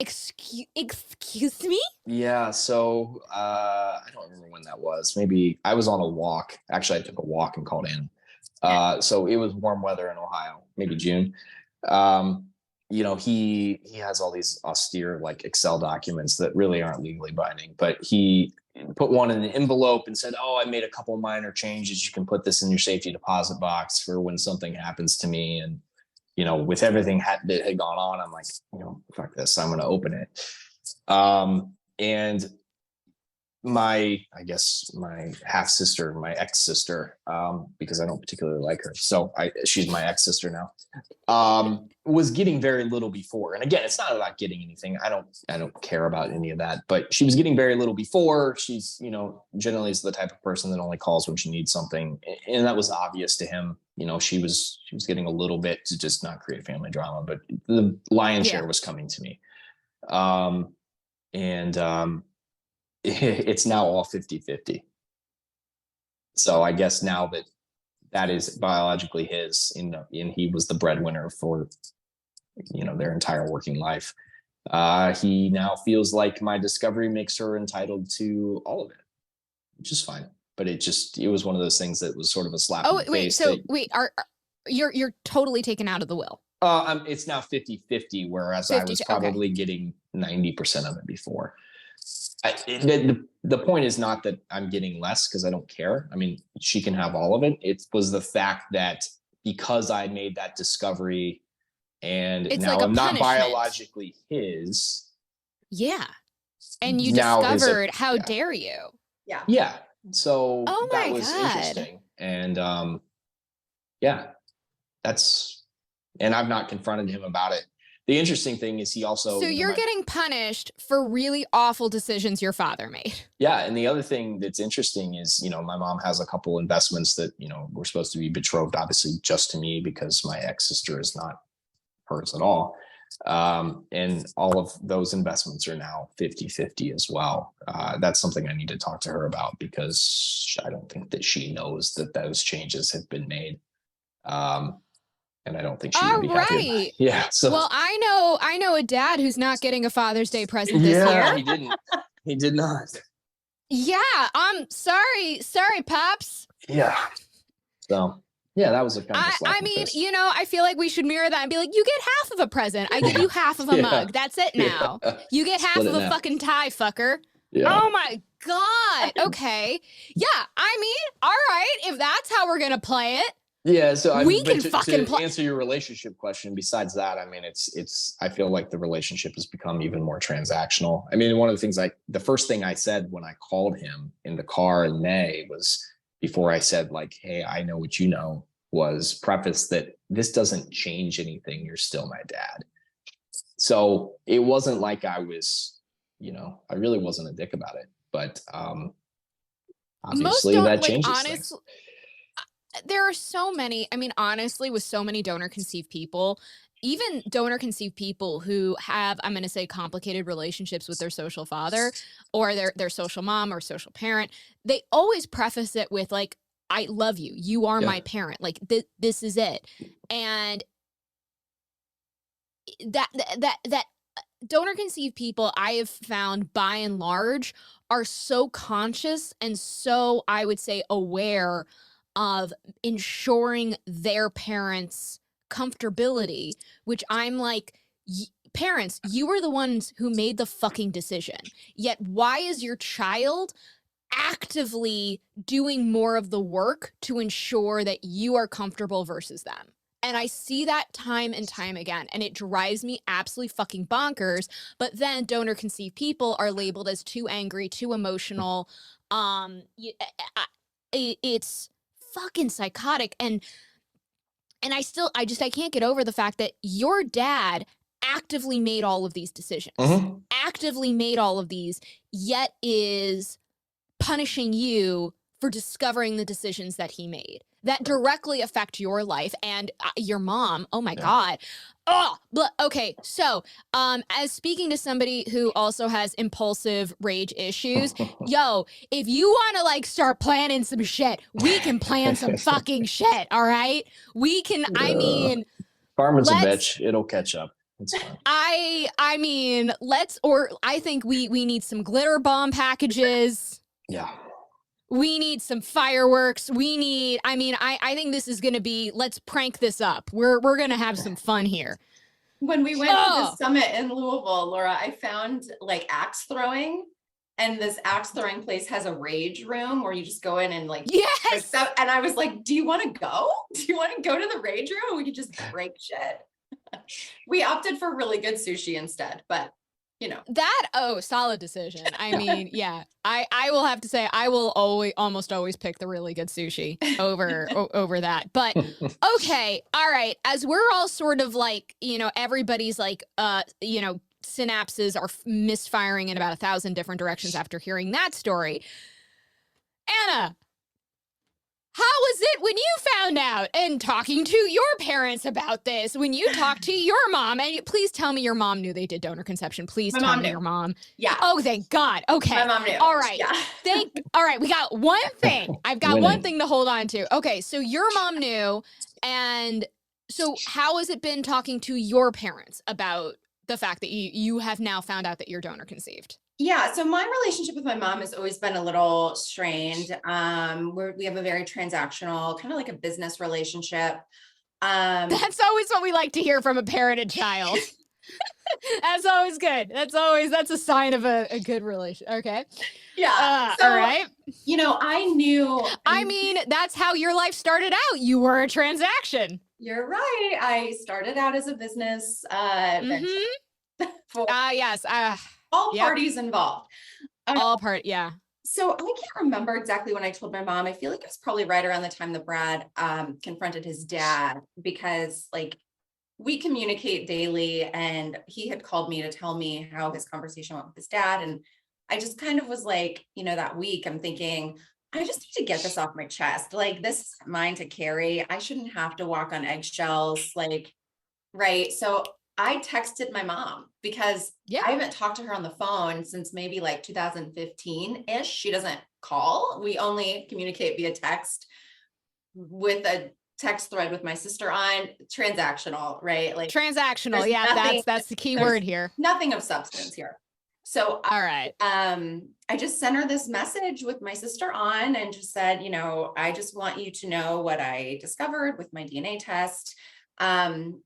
Excuse me? Yeah. So I don't remember when that was. Maybe I was on a walk. Actually, I took a walk and called in. So it was warm weather in Ohio, maybe June. He has all these austere Excel documents that really aren't legally binding, but he put one in an envelope and said, "Oh, I made a couple minor changes. You can put this in your safety deposit box for when something happens to me." And, with everything that had gone on, I'm like, fuck this, I'm going to open it. And my half sister, my ex sister, because I don't particularly like her, so she's my ex sister now, was getting very little before. And again, it's not about getting anything. I don't care about any of that, but she was getting very little before. She's, generally is the type of person that only calls when she needs something. And that was obvious to him. She was getting a little bit to just not create family drama, but the lion's share was coming to me. It's now all 50-50. So I guess now that is biologically his, and he was the breadwinner for, their entire working life. He now feels like my discovery makes her entitled to all of it, which is fine. But it was one of those things that was sort of a slap in the wait, face. so that, wait, you're totally taken out of the will? It's now 50-50, whereas 50, I was okay. probably getting 90% of it before. The point is not that I'm getting less because I don't care. I mean, she can have all of it. It was the fact that because I made that discovery and It's now like a I'm not punishment. biologically his. Yeah. And you Now discovered, how dare you? Yeah. Yeah. So Oh that my was God. interesting. And yeah, and I've not confronted him about it. The interesting thing is he also. So you're getting punished for really awful decisions your father made. Yeah. And the other thing that's interesting is, my mom has a couple investments that, were supposed to be betrothed, obviously, just to me because my ex-sister is not hers at all. And all of those investments are now 50-50 as well. That's something I need to talk to her about because I don't think that she knows that those changes have been made. And I don't think she would be happy. Yeah. So well, I know a dad who's not getting a Father's Day present this year. He didn't. He did not. Yeah, I'm sorry, Pops. Yeah. So yeah, that was a kind of a slap I in the mean, face. I feel like we should mirror that and be like, you get half of a present. I give you half of a mug. That's it now. You get half of a fucking tie, fucker. Yeah. Oh my God. Okay. Yeah, I mean, all right, if that's how we're gonna play it. Yeah, so we can fucking answer your relationship question. Besides that, I mean, I feel like the relationship has become even more transactional. I mean, one of the things the first thing I said when I called him in the car in May was, before I said like, hey, I know what you know, was preface that this doesn't change anything. You're still my dad. So it wasn't like I was, I really wasn't a dick about it, but obviously that changes things. There are so many, I mean, honestly, with so many donor conceived people, even donor conceived people who have, I'm going to say, complicated relationships with their social father or their social mom or social parent, they always preface it with like, I love you. You are my parent. Like this is it. And that donor conceived people, I have found by and large are so conscious and so, I would say, aware of ensuring their parents' comfortability, which I'm like, parents, you were the ones who made the fucking decision. Yet why is your child actively doing more of the work to ensure that you are comfortable versus them? And I see that time and time again, and it drives me absolutely fucking bonkers. But then donor conceived people are labeled as too angry, too emotional. It's fucking psychotic. And I can't get over the fact that your dad actively made all of these decisions, actively made all of these, yet is punishing you for discovering the decisions that he made that directly affect your life and your mom. Oh my God. Oh, but okay. So, as speaking to somebody who also has impulsive rage issues, yo, if you want to like start planning some shit, we can plan some fucking shit. All right. We can, I mean, Carmen's a bitch. It'll catch up. It's fine. I mean, I think we need some glitter bomb packages. Yeah. We need some fireworks. I think this is going to be, let's prank this up. We're going to have some fun here. When we went to the summit in Louisville, Laura, I found like axe throwing, and this axe throwing place has a rage room where you just go in and like, yes. And I was like, do you want to go? Do you want to go to the rage room? We could just break shit. We opted for really good sushi instead, but solid decision. I mean, yeah, I will have to say I will almost always pick the really good sushi over that. But okay, all right. As we're all sort of like, everybody's like, synapses are misfiring in about 1,000 different directions after hearing that story. Anna, how was it when you found out and talking to your parents about this? When you talked to your mom, and please tell me your mom knew they did donor conception. Please tell me your mom. Yeah. Oh, thank God. Okay. My mom knew. All right. Yeah. All right. We got one thing. I've got one thing to hold on to. Okay. So your mom knew. And so how has it been talking to your parents about the fact that you have now found out that you're donor conceived? Yeah, so my relationship with my mom has always been a little strained. We have a very transactional, kind of like a business relationship. That's always what we like to hear from a parent and child. That's always good. That's a sign of a good relation. Okay. Yeah. All right. I knew. I mean, that's how your life started out. You were a transaction. You're right. I started out as a business venture for Yes. all Yep. parties involved. Yeah. So I can't remember exactly when I told my mom. I feel like it was probably right around the time that Brad confronted his dad, because like we communicate daily, and he had called me to tell me how his conversation went with his dad. And I just kind of was like, that week I'm thinking, I just need to get this off my chest. Like, this is mine to carry. I shouldn't have to walk on eggshells. Like, right. So I texted my mom because I haven't talked to her on the phone since maybe like 2015-ish. She doesn't call. We only communicate via text, with a text thread with my sister on. Transactional, right? Like transactional. Yeah, that's the key word here. Nothing of substance here. So all right. I just sent her this message with my sister on and just said, I just want you to know what I discovered with my DNA test. In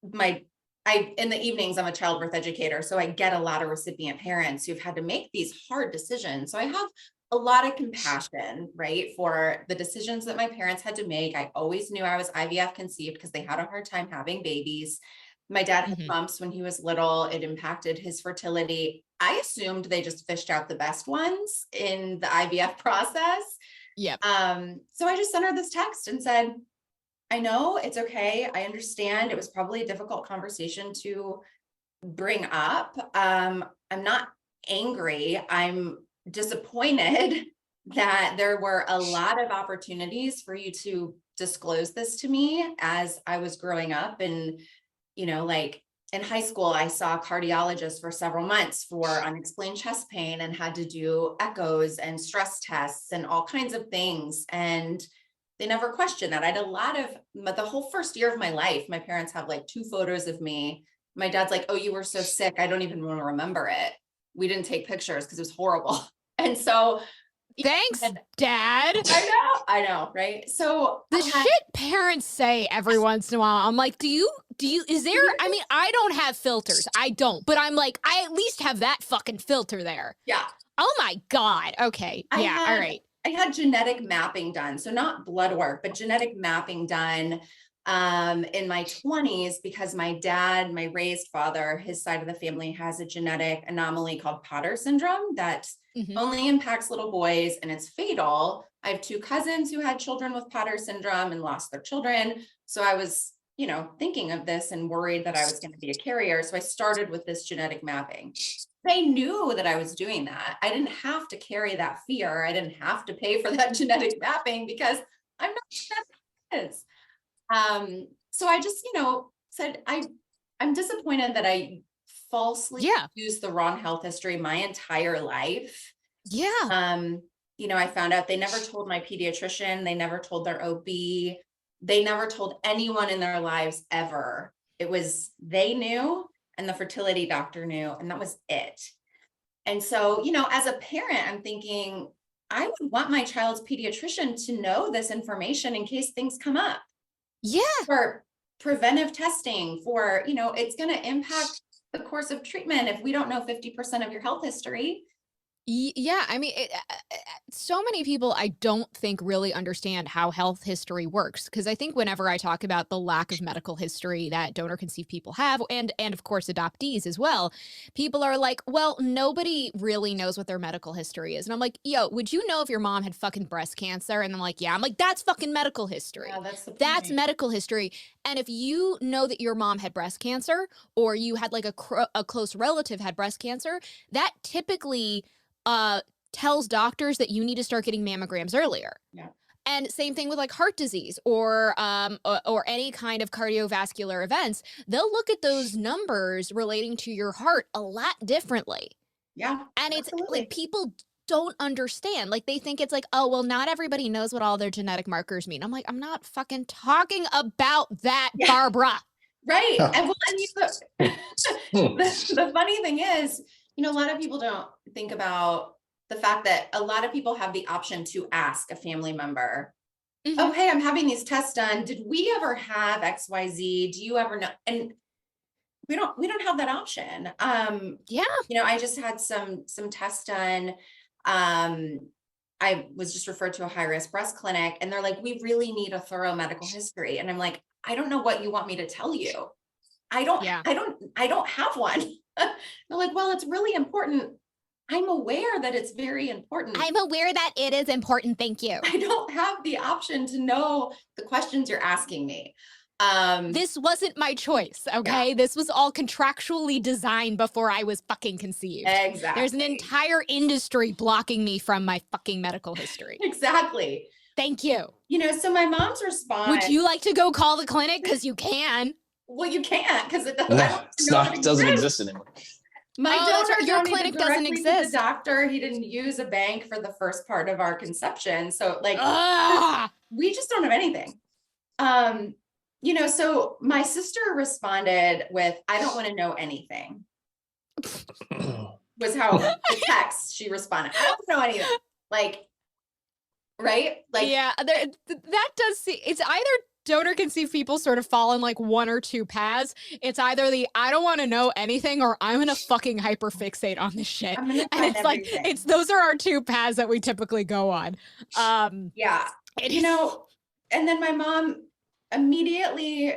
the evenings, I'm a childbirth educator, so I get a lot of recipient parents who've had to make these hard decisions. So I have a lot of compassion, right, for the decisions that my parents had to make. I always knew I was IVF conceived because they had a hard time having babies. My dad had bumps when he was little. It impacted his fertility. I assumed they just fished out the best ones in the IVF process. Yep. So I just sent her this text and said, I know it's okay. I understand it was probably a difficult conversation to bring up. I'm not angry. I'm disappointed that there were a lot of opportunities for you to disclose this to me as I was growing up. And, like in high school, I saw a cardiologist for several months for unexplained chest pain and had to do echoes and stress tests and all kinds of things. And they never questioned that. I had but the whole first year of my life, my parents have like 2 photos of me. My dad's like, oh, you were so sick, I don't even want to remember it. We didn't take pictures because it was horrible. And so thanks, Dad. I know, right? So the shit parents say every once in a while, I'm like, is there, I mean, I don't have filters. I don't, but I'm like, I at least have that fucking filter there. Yeah. Oh my God. Okay. All right. I had genetic mapping done. So not blood work, but genetic mapping done in my 20s, because my dad, my raised father, his side of the family has a genetic anomaly called Potter syndrome that only impacts little boys, and it's fatal. I have 2 cousins who had children with Potter syndrome and lost their children. So I was, thinking of this and worried that I was going to be a carrier. So I started with this genetic mapping. They knew that I was doing that. I didn't have to carry that fear. I didn't have to pay for that genetic mapping because I'm not kids. So I just, said, I'm disappointed that I falsely used the wrong health history my entire life. Yeah. I found out they never told my pediatrician. They never told their OB. They never told anyone in their lives ever. It was, they knew, and the fertility doctor knew, and that was it. And so, as a parent, I'm thinking, I would want my child's pediatrician to know this information in case things come up. Yeah. For preventive testing, for, it's going to impact the course of treatment if we don't know 50% of your health history. Yeah, I mean, so many people I don't think really understand how health history works, because I think whenever I talk about the lack of medical history that donor conceived people have, and of course adoptees as well, people are like, well, nobody really knows what their medical history is. And I'm like, yo, would you know if your mom had fucking breast cancer? And I'm like, yeah. I'm like, that's fucking medical history. Yeah, that's medical history. And if you know that your mom had breast cancer, or you had like a close relative had breast cancer, that typically tells doctors that you need to start getting mammograms earlier. Yeah. And same thing with like heart disease or any kind of cardiovascular events. They'll look at those numbers relating to your heart a lot differently. Yeah. And it's absolutely. like people don't understand. Like they think it's like, oh, well, not everybody knows what all their genetic markers mean. I'm like, I'm not fucking talking about that, Barbara. Right. Huh. And well, and the funny thing is, a lot of people don't think about the fact that a lot of people have the option to ask a family member, Mhm. oh, hey, I'm having these tests done. Did we ever have XYZ? Do you ever know? And we don't have that option. Yeah. I just had some tests done. I was just referred to a high risk breast clinic, and they're like, we really need a thorough medical history. And I'm like, I don't know what you want me to tell you. Yeah. I don't have one. They're like, well, it's really important. I'm aware that it's very important. I'm aware that it is important. Thank you. I don't have the option to know the questions you're asking me. This wasn't my choice, okay? Yeah. This was all contractually designed before I was fucking conceived. Exactly. There's an entire industry blocking me from my fucking medical history. Exactly. Thank you. So my mom's response. Would you like to go call the clinic? Because you can. Well, you can't, because it doesn't. No, it doesn't exist anymore. My Oh, that's donor right. Your donated clinic doesn't directly to exist. the doctor. He didn't use a bank for the first part of our conception. So we just don't have anything. So my sister responded with, I don't want to know anything. Was how the text she responded. I don't know anything. Right? Yeah, that does see. It's either donor conceived people sort of fall in like one or two paths. It's either the I don't want to know anything or I'm gonna fucking hyperfixate on this shit. I'm gonna And find it's like everything. those are our two paths that we typically go on. Yeah. And then my mom immediately,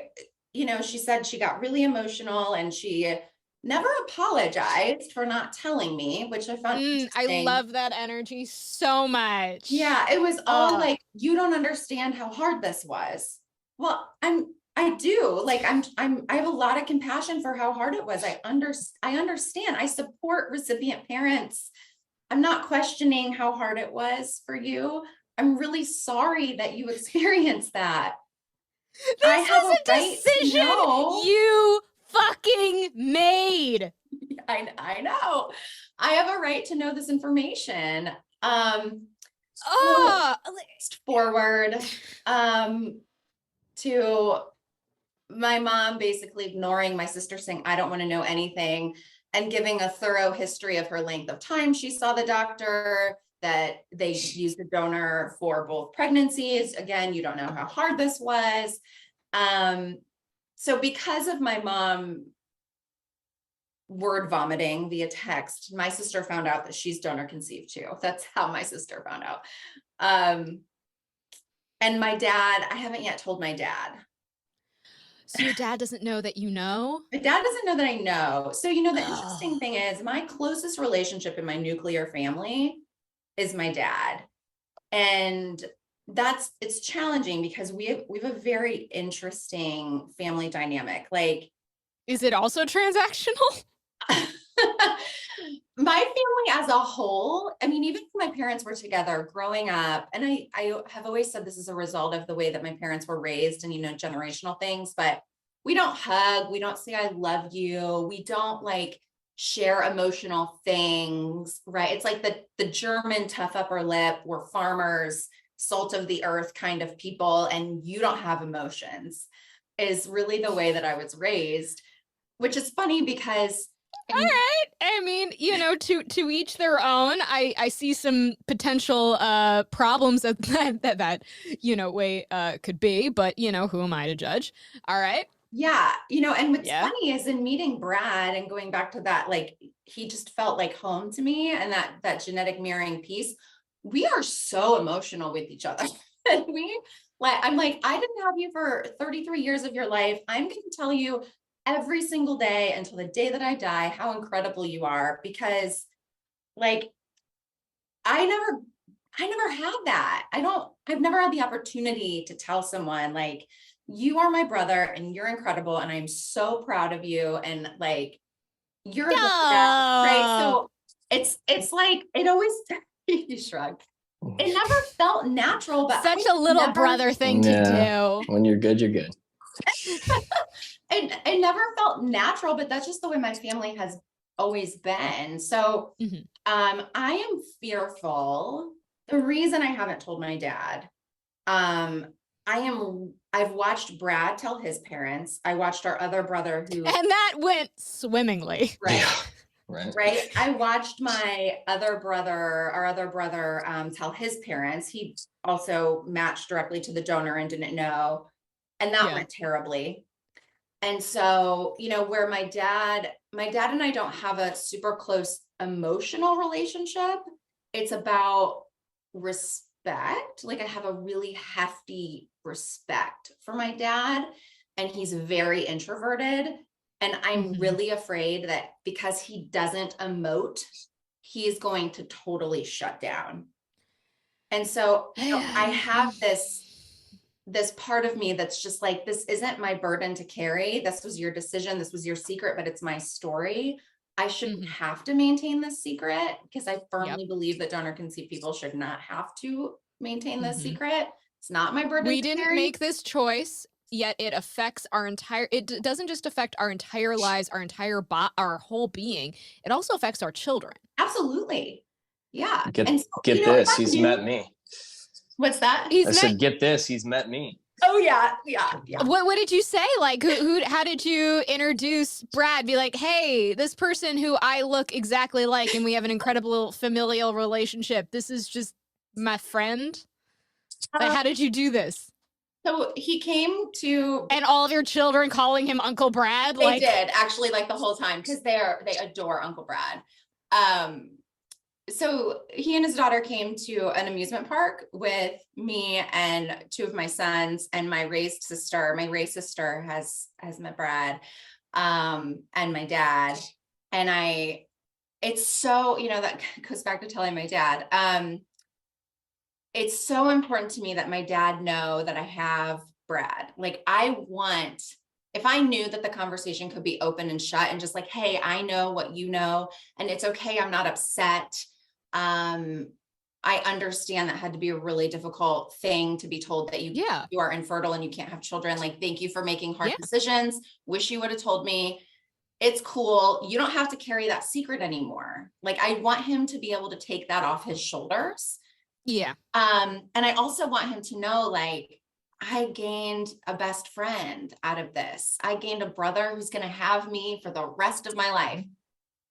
she said she got really emotional and she never apologized for not telling me, which I found I interesting. love that energy so much. Yeah, it was all like, you don't understand how hard this was. Well, I do. I have a lot of compassion for how hard it was. I understand. I support recipient parents. I'm not questioning how hard it was for you. I'm really sorry that you experienced that. This is a decision you fucking made. I know. I have a right to know this information. Forward to my mom basically ignoring my sister saying, I don't want to know anything, and giving a thorough history of her length of time she saw the doctor, that they used a donor for both pregnancies. Again, you don't know how hard this was. So because of my mom word vomiting via text, my sister found out that she's donor conceived too. That's how my sister found out. And my dad, I haven't yet told my dad. So your dad doesn't know that you know? My dad doesn't know that I know. So, the interesting thing is my closest relationship in my nuclear family is my dad. And it's challenging because we have a very interesting family dynamic. Is it also transactional? My family as a whole, even when my parents were together growing up, and I have always said this is a result of the way that my parents were raised and, generational things, but we don't hug, we don't say, I love you. We don't share emotional things, right? It's like the German tough upper lip. We're farmers, salt of the earth kind of people, and you don't have emotions is really the way that I was raised, which is funny because all right. To each their own. I see some potential problems that way could be, but who am I to judge? All right. Yeah, and what's funny is in meeting Brad and going back to that, he just felt like home to me, and that genetic mirroring piece. We are so emotional with each other. And I'm like, I didn't have you for 33 years of your life. I'm going to tell you every single day until the day that I die how incredible you are, because I never had that. I've never had the opportunity to tell someone you are my brother and you're incredible and I'm so proud of you, and you're the best, right? So it's it always you shrug. It never felt natural, but such a little brother thing to do. When you're good, you're good. It never felt natural, but that's just the way my family has always been. So I am fearful. The reason I haven't told my dad I've watched Brad tell his parents. I watched our other brother who, And that went swimmingly. right, Yeah. Right. right. I watched our other brother, tell his parents. He also matched directly to the donor and didn't know. And that Yeah. went terribly. And so, where my dad and I don't have a super close emotional relationship. It's about respect. Like, I have a really hefty respect for my dad, and he's very introverted. And I'm Mhm. really afraid that because he doesn't emote, he is going to totally shut down. And so, I have this part of me that's just like, this isn't my burden to carry. This was your decision. This was your secret, but it's my story. I shouldn't Mhm. have to maintain this secret, because I Yep. firmly believe that donor conceived people should not have to maintain this Mhm. secret. It's not my burden We to didn't carry. make this choice, yet it affects our entire doesn't just affect our entire lives, our entire our whole being. It also affects our children. Absolutely. Yeah. Get And so, get if this. I He's knew, met me. what's that? He's I met said, get this. He's met me. Oh yeah. Yeah. Yeah. What did you say? Like how did you introduce Brad? Be like, "Hey, this person who I look exactly like and we have an incredible familial relationship. This is just my friend." Like, how did you do this? So he came to, And all of your children calling him Uncle Brad? they Like, did actually, like, the whole time, because they adore Uncle Brad. So he and his daughter came to an amusement park with me and two of my sons and my raised sister. My raised sister has met Brad, and my dad. And it's so, that goes back to telling my dad. It's so important to me that my dad know that I have Brad. Like, if I knew that the conversation could be open and shut and just like, hey, I know what you know, and it's okay, I'm not upset. I understand that had to be a really difficult thing to be told that you are infertile and you can't have children. Like, thank you for making hard decisions. Wish you would have told me. It's cool. You don't have to carry that secret anymore. Like, I want him to be able to take that off his shoulders. yeah. And I also want him to know, like, I gained a best friend out of this. I gained a brother who's going to have me for the rest of my life.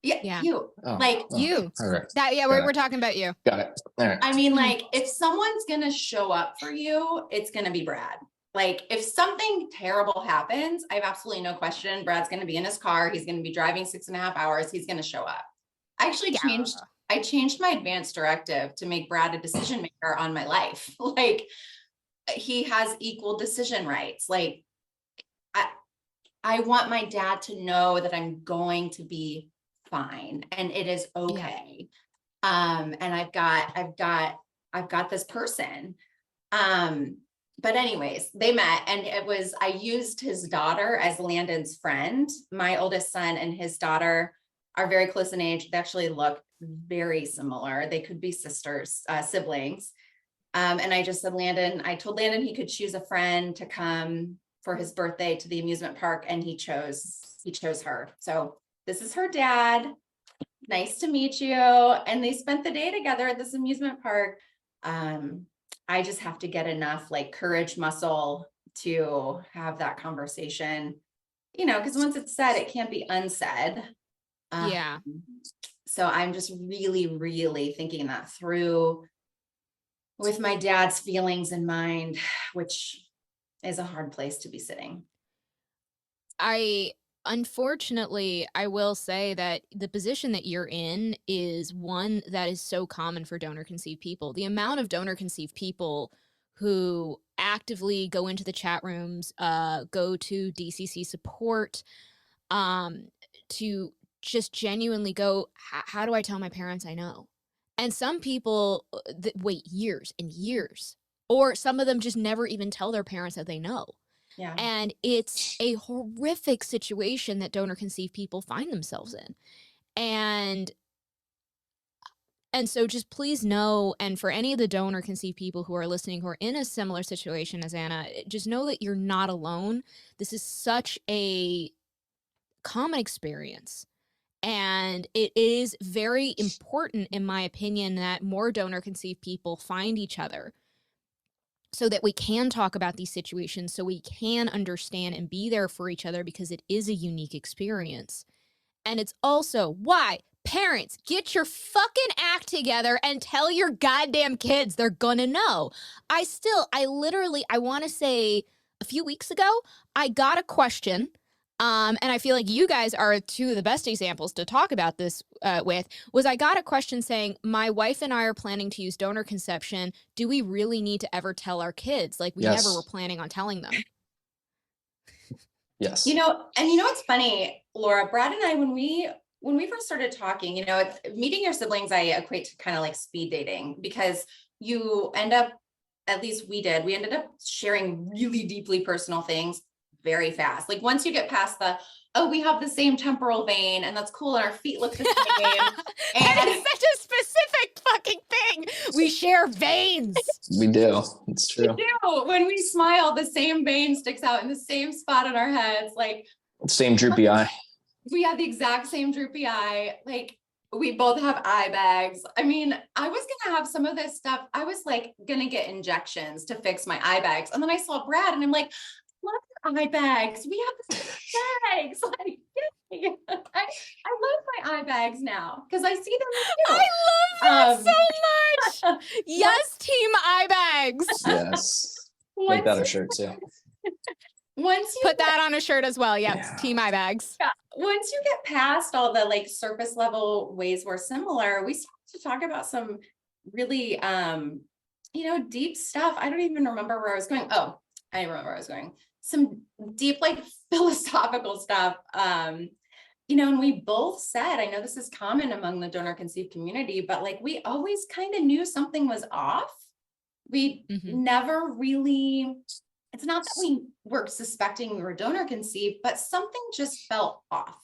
Yeah. You. You. All right. We're talking about you. Got it. All right. I mean, like, if someone's going to show up for you, it's going to be Brad. Like, if something terrible happens, I have absolutely no question. Brad's going to be in his car. He's going to be driving 6.5 hours. He's going to show up. I actually changed my advance directive to make Brad a decision maker on my life. Like, he has equal decision rights. Like, I want my dad to know that I'm going to be fine and it is okay. And I've got this person. But anyways, they met, and I used his daughter as Landon's friend. My oldest son and his daughter are very close in age. They actually look very similar. They could be siblings. And I just said, I told Landon he could choose a friend to come for his birthday to the amusement park, and he chose her. So this is her dad. Nice to meet you. And they spent the day together at this amusement park. I just have to get enough, like, courage muscle to have that conversation, because once it's said, it can't be unsaid. So I'm just really, really thinking that through with my dad's feelings in mind, which is a hard place to be sitting. Unfortunately, I will say that the position that you're in is one that is so common for donor conceived people. The amount of donor conceived people who actively go into the chat rooms, go to DCC support, to just genuinely go, how do I tell my parents I know? And some people wait years and years, or some of them just never even tell their parents that they know. Yeah. And it's a horrific situation that donor conceived people find themselves in. And so just please know, and for any of the donor conceived people who are listening who are in a similar situation as Anna, just know that you're not alone. This is such a common experience. And it is very important, in my opinion, that more donor conceived people find each other. so that we can talk about these situations, so we can understand and be there for each other, because it is a unique experience. And it's also why parents, get your fucking act together and tell your goddamn kids. They're gonna know. I want to say a few weeks ago, I got a question. And I feel like you guys are two of the best examples to talk about this I got a question saying, my wife and I are planning to use donor conception. Do we really need to ever tell our kids? Like, we Yes. never were planning on telling them. Yes. And what's funny, Laura, Brad and I, when we first started talking, meeting your siblings, I equate to kind of like speed dating, because you end up, at least we ended up sharing really deeply personal things very fast. Like, once you get past we have the same temporal vein and that's cool, and our feet look the same. And it's such a specific fucking thing. We share veins. We do. It's true. We do. When we smile, the same vein sticks out in the same spot on our heads. Like, Same droopy eye. we have the exact same droopy eye. Like, we both have eye bags. I mean, I was going to have some of this stuff. I was like going to get injections to fix my eye bags. And then I saw Brad and I'm like, love eye bags. We have the same bags. Like, yay. I love my eye bags now because I see them too. I love that so much. Yes, team eye bags. Yes. Make that a shirt too. Once you put that on a shirt as well. Yep. Yeah. Team eye bags. Yeah. Once you get past all the like surface level ways we're similar, we start to talk about some really, deep stuff. I don't even remember where I was going. Oh, I remember where I was going. Some deep, like, philosophical stuff. And we both said, I know this is common among the donor conceived community, but like, we always kind of knew something was off. We never really, it's not that we were suspecting we were donor conceived, but something just felt off.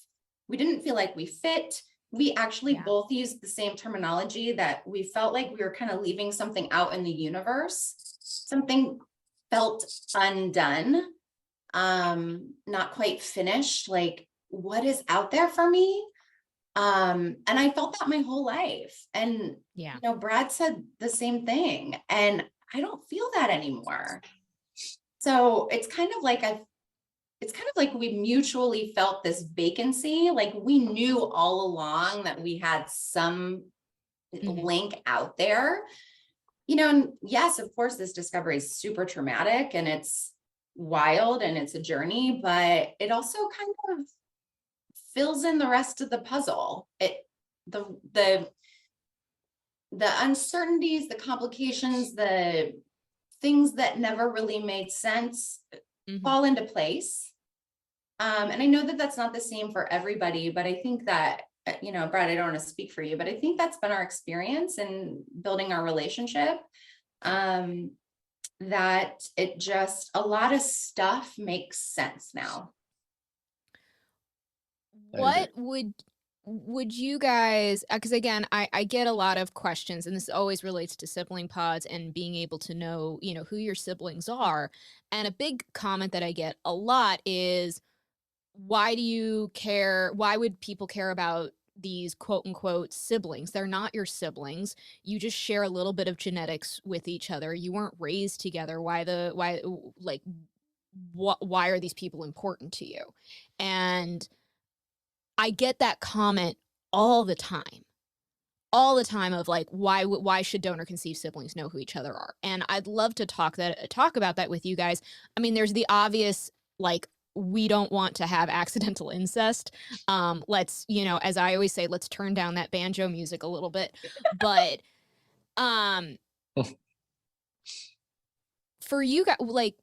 We didn't feel like we fit. We actually both used the same terminology, that we felt like we were kind of leaving something out in the universe. Something felt undone, not quite finished. Like, what is out there for me? And I felt that my whole life. And, Brad said the same thing, and I don't feel that anymore. So it's kind of like we mutually felt this vacancy. Like, we knew all along that we had some link out there, and yes, of course, this discovery is super traumatic and it's wild and it's a journey, but it also kind of fills in the rest of the puzzle. The uncertainties, the complications, the things that never really made sense fall into place. And I know that that's not the same for everybody, but I think that, Brad, I don't want to speak for you, but I think that's been our experience in building our relationship. That it just, a lot of stuff makes sense now. What would you guys, because again, I get a lot of questions, and this always relates to sibling pods and being able to know, who your siblings are. And a big comment that I get a lot is, why do you care? Why would people care about these quote unquote siblings? They're not your siblings. You just share a little bit of genetics with each other. You weren't raised together. Why are these people important to you? And I get that comment all the time of like, why should donor conceived siblings know who each other are? And I'd love to talk about that with you guys. I mean, there's the obvious, like, we don't want to have accidental incest. Let's, as I always say, let's turn down that banjo music a little bit. But for you guys, like,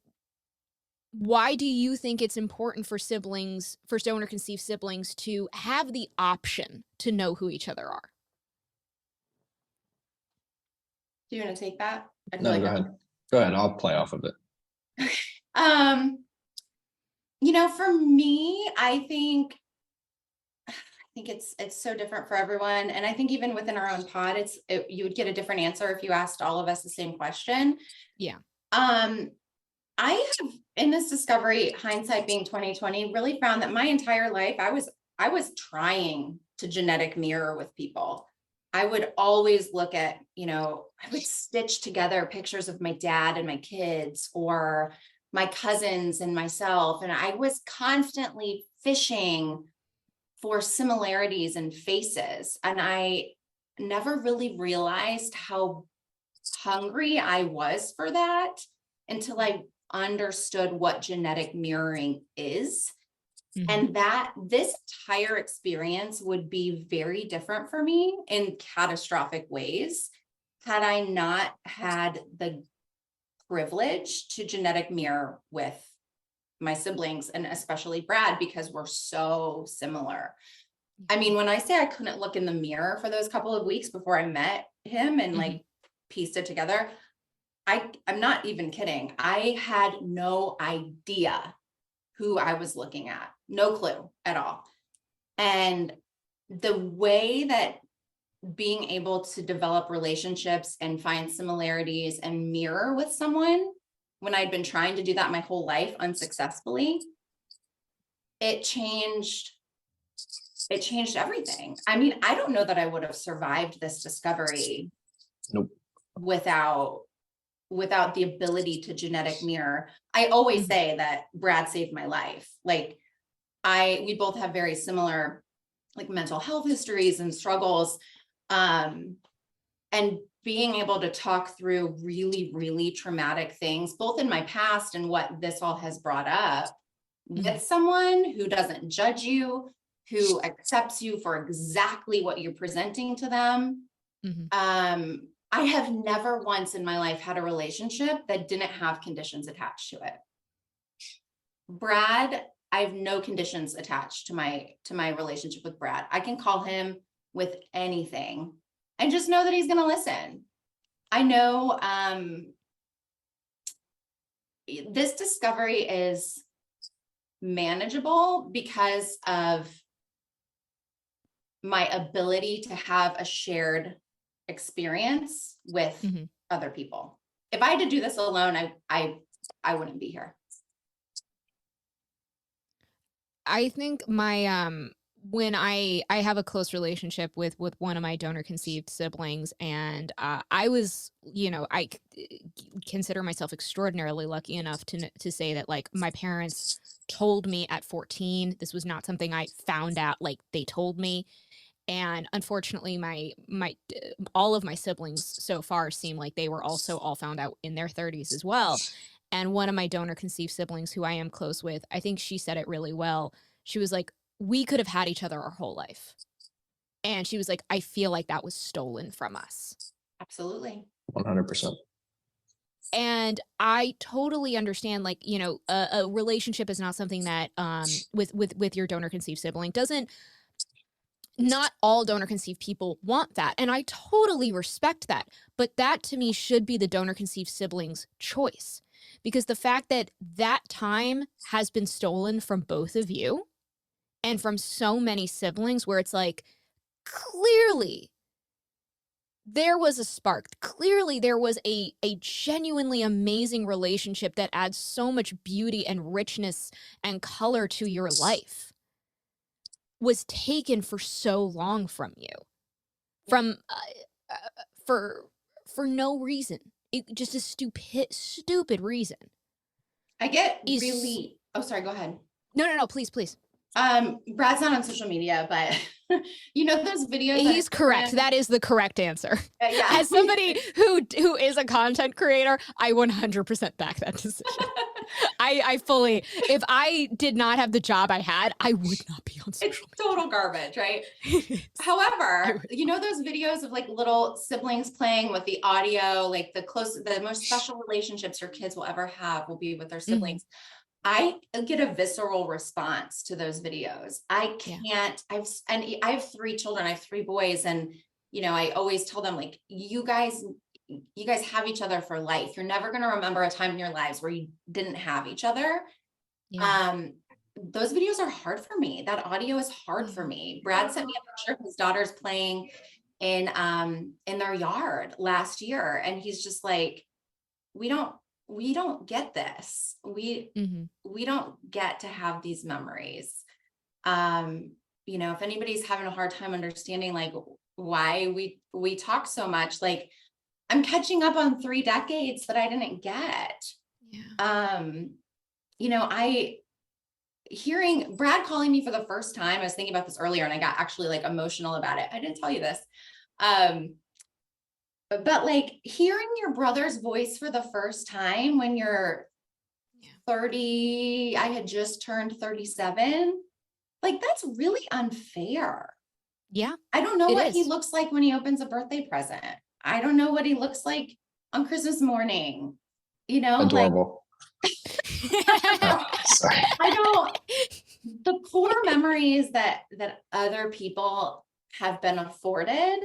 why do you think it's important for donor conceived siblings to have the option to know who each other are? Do you want to take that? No, go ahead. Go ahead. I'll play off of it. For me, I think it's so different for everyone. And I think even within our own pod, you would get a different answer if you asked all of us the same question. Yeah. I have, in this discovery, hindsight being 2020, really found that my entire life, I was trying to genetic mirror with people. I would always look at, I would stitch together pictures of my dad and my kids, or my cousins and myself. And I was constantly fishing for similarities in faces. And I never really realized how hungry I was for that until I understood what genetic mirroring is. Mhm. And that this entire experience would be very different for me in catastrophic ways had I not had the privilege to genetic mirror with my siblings, and especially Brad, because we're so similar. I mean, when I say I couldn't look in the mirror for those couple of weeks before I met him and like pieced it together, I'm not even kidding. I had no idea who I was looking at, no clue at all. And the way that being able to develop relationships and find similarities and mirror with someone, when I'd been trying to do that my whole life unsuccessfully, it changed everything. I mean, I don't know that I would have survived this discovery Nope. without the ability to genetic mirror. I always say that Brad saved my life. Like we both have very similar like mental health histories and struggles. And being able to talk through really, really traumatic things, both in my past and what this all has brought up with someone who doesn't judge you, who accepts you for exactly what you're presenting to them. I have never once in my life had a relationship that didn't have conditions attached to it. Brad, I have no conditions attached to my relationship with Brad. I can call him with anything and just know that he's going to listen. I know this discovery is manageable because of my ability to have a shared experience with other people. If I had to do this alone, I wouldn't be here. I think my when I have a close relationship with one of my donor conceived siblings, and I was, I consider myself extraordinarily lucky enough to say that like my parents told me at 14. This was not something I found out, like they told me. And unfortunately, my all of my siblings so far seem like they were also all found out in their 30s as well. And one of my donor conceived siblings, who I am close with, I think she said it really well. She was like, we could have had each other our whole life. And she was like, I feel like that was stolen from us. Absolutely. 100%. And I totally understand, like, a relationship is not something that with your donor conceived sibling doesn't. Not all donor conceived people want that. And I totally respect that. But that to me should be the donor conceived sibling's choice. Because the fact that that time has been stolen from both of you and from so many siblings, where it's like, clearly there was a spark. Clearly there was a genuinely amazing relationship that adds so much beauty and richness and color to your life, was taken for so long from you, from for no reason. Just a stupid reason. I get really. Oh, sorry. Go ahead. No. Please. Brad's not on social media, but those videos. He's correct. That is the correct answer. Yeah. As somebody who is a content creator, I 100% back that decision. I fully, if I did not have the job I had, I would not be on social media. It's total garbage, right? However, those videos of like little siblings playing with the audio, like the most special relationships your kids will ever have will be with their siblings. I get a visceral response to those videos. I can't, I have 3 children, I have 3 boys. And, I always tell them, like, you guys have each other for life. You're never going to remember a time in your lives where you didn't have each other. Yeah. Those videos are hard for me. That audio is hard for me. Brad sent me a picture of his daughters playing in their yard last year. And he's just like, we don't get this. We don't get to have these memories. If anybody's having a hard time understanding like why we talk so much. Like, I'm catching up on 3 decades that I didn't get. Yeah. You know, hearing Brad calling me for the first time, I was thinking about this earlier and I got actually like emotional about it. I didn't tell you this. But like hearing your brother's voice for the first time when you're 30, I had just turned 37. Like, that's really unfair. Yeah. I don't know It what he is. looks like when he opens a birthday present. I don't know what he looks like on Christmas morning. You know, like Adorable. Sorry. I don't, the core memories that other people have been afforded,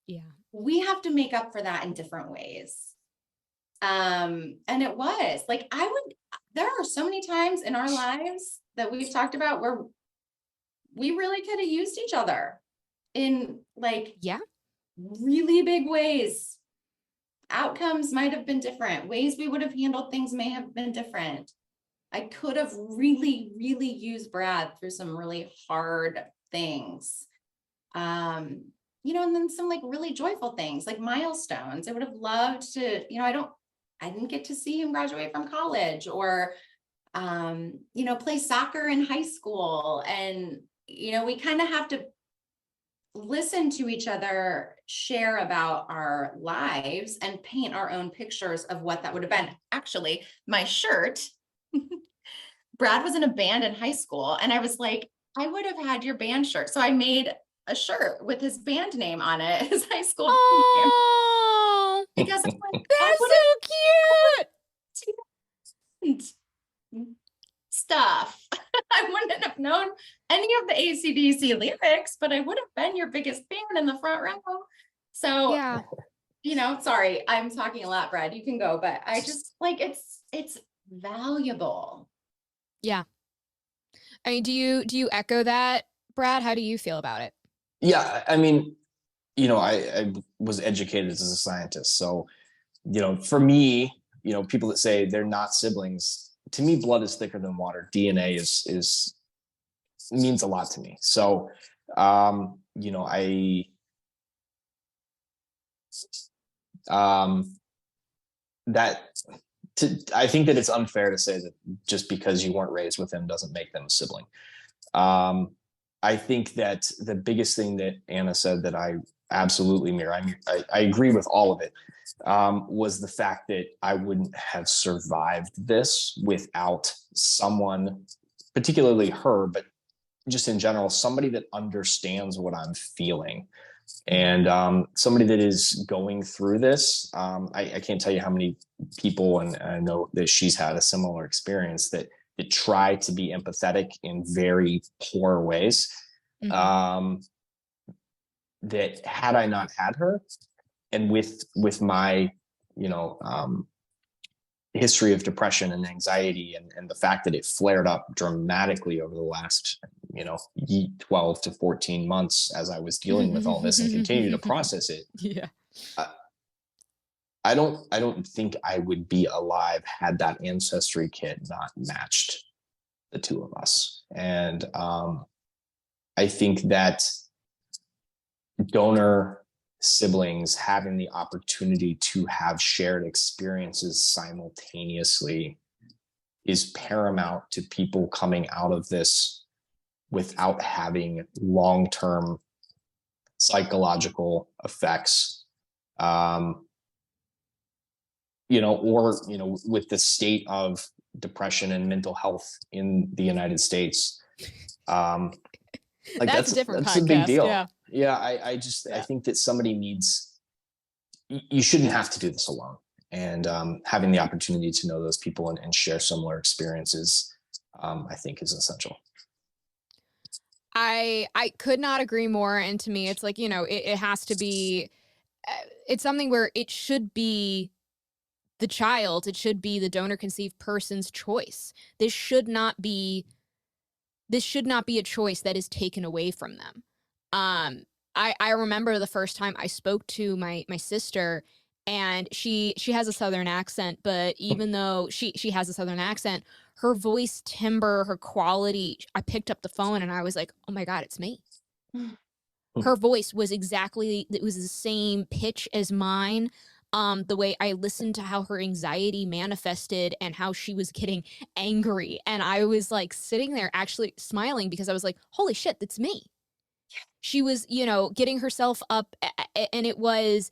Yeah. we have to make up for that in different ways. And it was like, there are so many times in our lives that we've talked about where we really could have used each other in like Yeah. really big ways. Outcomes might have been different. Ways we would have handled things may have been different. I could have really, really used Brad through some really hard things. You know, and then some like really joyful things like milestones. I would have loved to, you know, I didn't get to see him graduate from college or, you know, play soccer in high school. And, you know, we kind of have to listen to each other share about our lives and paint our own pictures of what that would have been. Actually, my shirt, Brad was in a band in high school, and I was like, I would have had your band shirt. So I made a shirt with his band name on it, his high school band name, Oh, because I'm like, I that's would so cute. have stuff. I wouldn't have known any of the AC/DC lyrics, but I would have been your biggest fan in the front row. So, Yeah. you know, sorry, I'm talking a lot, Brad. You can go, but I just like it's valuable. Yeah. I mean, do you echo that, Brad? How do you feel about it? Yeah, I mean, you know, I was educated as a scientist, so you know, for me, you know, people that say they're not siblings, to me, blood is thicker than water. DNA is means a lot to me. So, you know, um, I think that it's unfair to say that just because you weren't raised with him doesn't make them a sibling. I think that the biggest thing that Anna said that I absolutely mirror, I agree with all of it, was the fact that I wouldn't have survived this without someone, particularly her, but just in general, somebody that understands what I'm feeling and somebody that is going through this. I can't tell you how many people, and I know that she's had a similar experience, that try to be empathetic in very poor ways. Mhm. That had I not had her, and with my, you know, history of depression and anxiety, and the fact that it flared up dramatically over the last, you know, 12 to 14 months as I was dealing with all this and continue to process it. Yeah. I don't think I would be alive had that ancestry kit not matched the two of us. And I think that donor siblings having the opportunity to have shared experiences simultaneously is paramount to people coming out of this without having long-term psychological effects. You know, or, you know, with the state of depression and mental health in the United States, like That's a different a big podcast. deal. Yeah. Yeah, I think that somebody needs, you shouldn't have to do this alone. And having the opportunity to know those people and share similar experiences, I think is essential. I could not agree more. And to me, it's like, you know, it has to be, it's something where it should be the child, it should be the donor conceived person's choice. This should not be a choice that is taken away from them. I remember the first time I spoke to my sister, and she has a Southern accent, but even though she has a Southern accent, her voice timbre, her quality, I picked up the phone and I was like, oh my God, it's me. her voice was exactly, it was the same pitch as mine. The way I listened to how her anxiety manifested and how she was getting angry. And I was like sitting there actually smiling because I was like, holy shit, that's me. She was, you know, getting herself up and it was,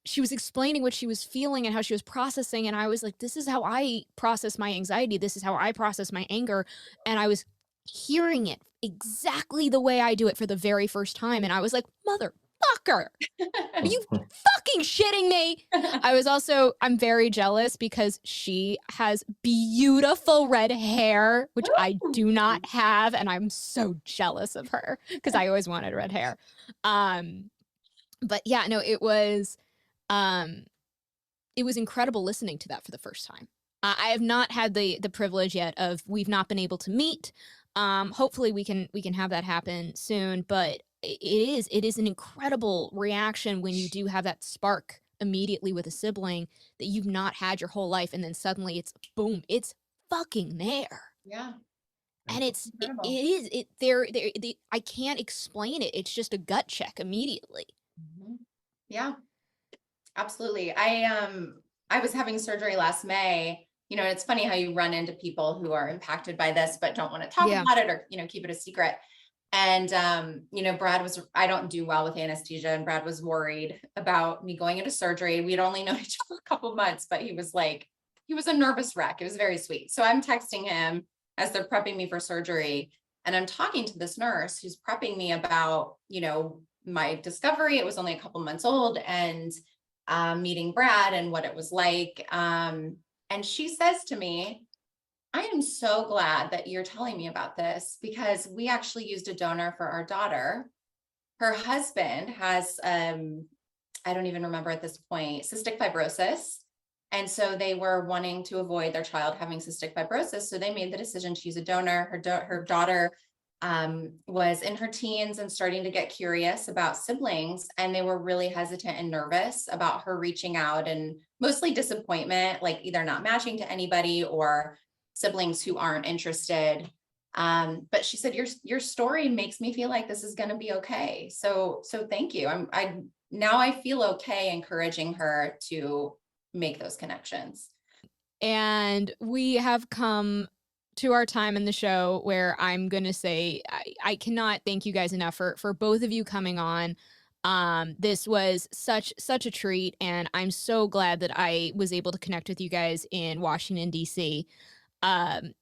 she was explaining what she was feeling and how she was processing. And I was like, this is how I process my anxiety. This is how I process my anger. And I was hearing it exactly the way I do it for the very first time. And I was like, motherfucker, are you fucking shitting me? I'm very jealous because she has beautiful red hair, which I do not have. And I'm so jealous of her because I always wanted red hair. But yeah, no, it was incredible listening to that for the first time. I have not had the privilege yet of, we've not been able to meet. Hopefully we can have that happen soon, but it is an incredible reaction when you do have that spark immediately with a sibling that you've not had your whole life, and then suddenly it's boom, it's fucking there. Yeah. And Incredible. I can't explain it. It's just a gut check immediately. Yeah, absolutely. I was having surgery last May. You know, it's funny how you run into people who are impacted by this, but don't want to talk about it or, you know, keep it a secret. And, you know, I don't do well with anesthesia, and Brad was worried about me going into surgery. We'd only known each other a couple months, but he was a nervous wreck. It was very sweet. So I'm texting him as they're prepping me for surgery. And I'm talking to this nurse who's prepping me about, you know, my discovery. It was only a couple months old, and meeting Brad and what it was like. And she says to me, I am so glad that you're telling me about this, because we actually used a donor for our daughter. Her husband has, I don't even remember at this point, cystic fibrosis. And so they were wanting to avoid their child having cystic fibrosis. So they made the decision to use a donor. Her daughter was in her teens and starting to get curious about siblings. And they were really hesitant and nervous about her reaching out, and mostly disappointment, like either not matching to anybody or siblings who aren't interested. But she said, your story makes me feel like this is going to be okay. So thank you. I feel okay encouraging her to make those connections. And we have come to our time in the show where I'm going to say, I cannot thank you guys enough for both of you coming on. This was such a treat, and I'm so glad that I was able to connect with you guys in Washington, DC.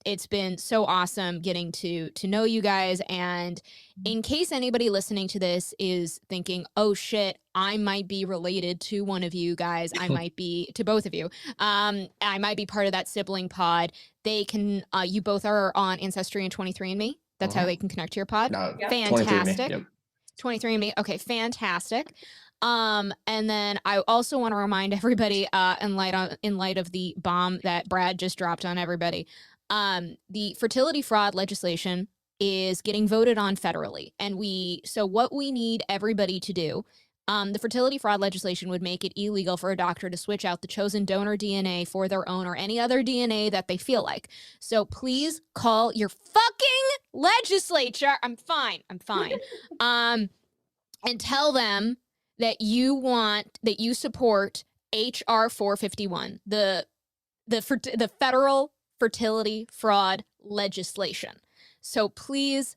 It's been so awesome getting to know you guys. And in case anybody listening to this is thinking, oh shit, I might be related to one of you guys, I might be to both of you. I might be part of that sibling pod. They can, you both are on Ancestry and 23andMe. That's how they can connect to your pod. No, Fantastic. 23andMe, yep. 23andMe. Okay, fantastic. And then I also want to remind everybody, in light of the bomb that Brad just dropped on everybody, the fertility fraud legislation is getting voted on federally. And so what we need everybody to do, the fertility fraud legislation would make it illegal for a doctor to switch out the chosen donor DNA for their own or any other DNA that they feel like. So please call your fucking legislature. I'm fine. And tell them that you support HR 451, the federal fertility fraud legislation. So please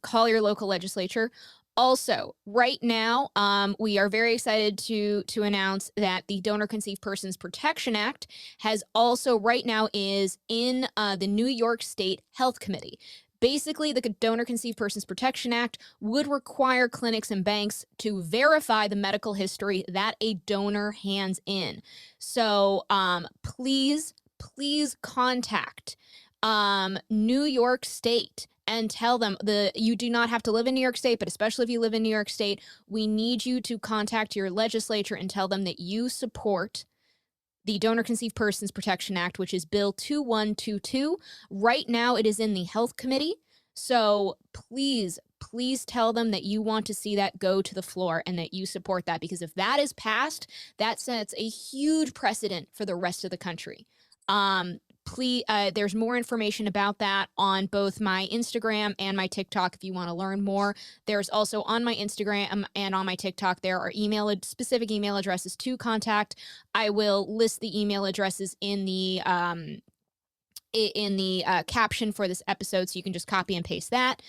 call your local legislature. Also, right now, we are very excited to announce that the Donor Conceived Persons Protection Act has also right now is in the New York State Health Committee. Basically, the Donor Conceived Persons Protection Act would require clinics and banks to verify the medical history that a donor hands in. So please contact New York State and tell them you do not have to live in New York State, but especially if you live in New York State, we need you to contact your legislature and tell them that you support the Donor Conceived Persons Protection Act, which is Bill 2122. Right now, it is in the Health Committee. So please tell them that you want to see that go to the floor and that you support that, because if that is passed, that sets a huge precedent for the rest of the country. please, there's more information about that on both my Instagram and my TikTok if you want to learn more. There's also on my Instagram and on my TikTok, there are specific email addresses to contact. I will list the email addresses in the caption for this episode, so you can just copy and paste that.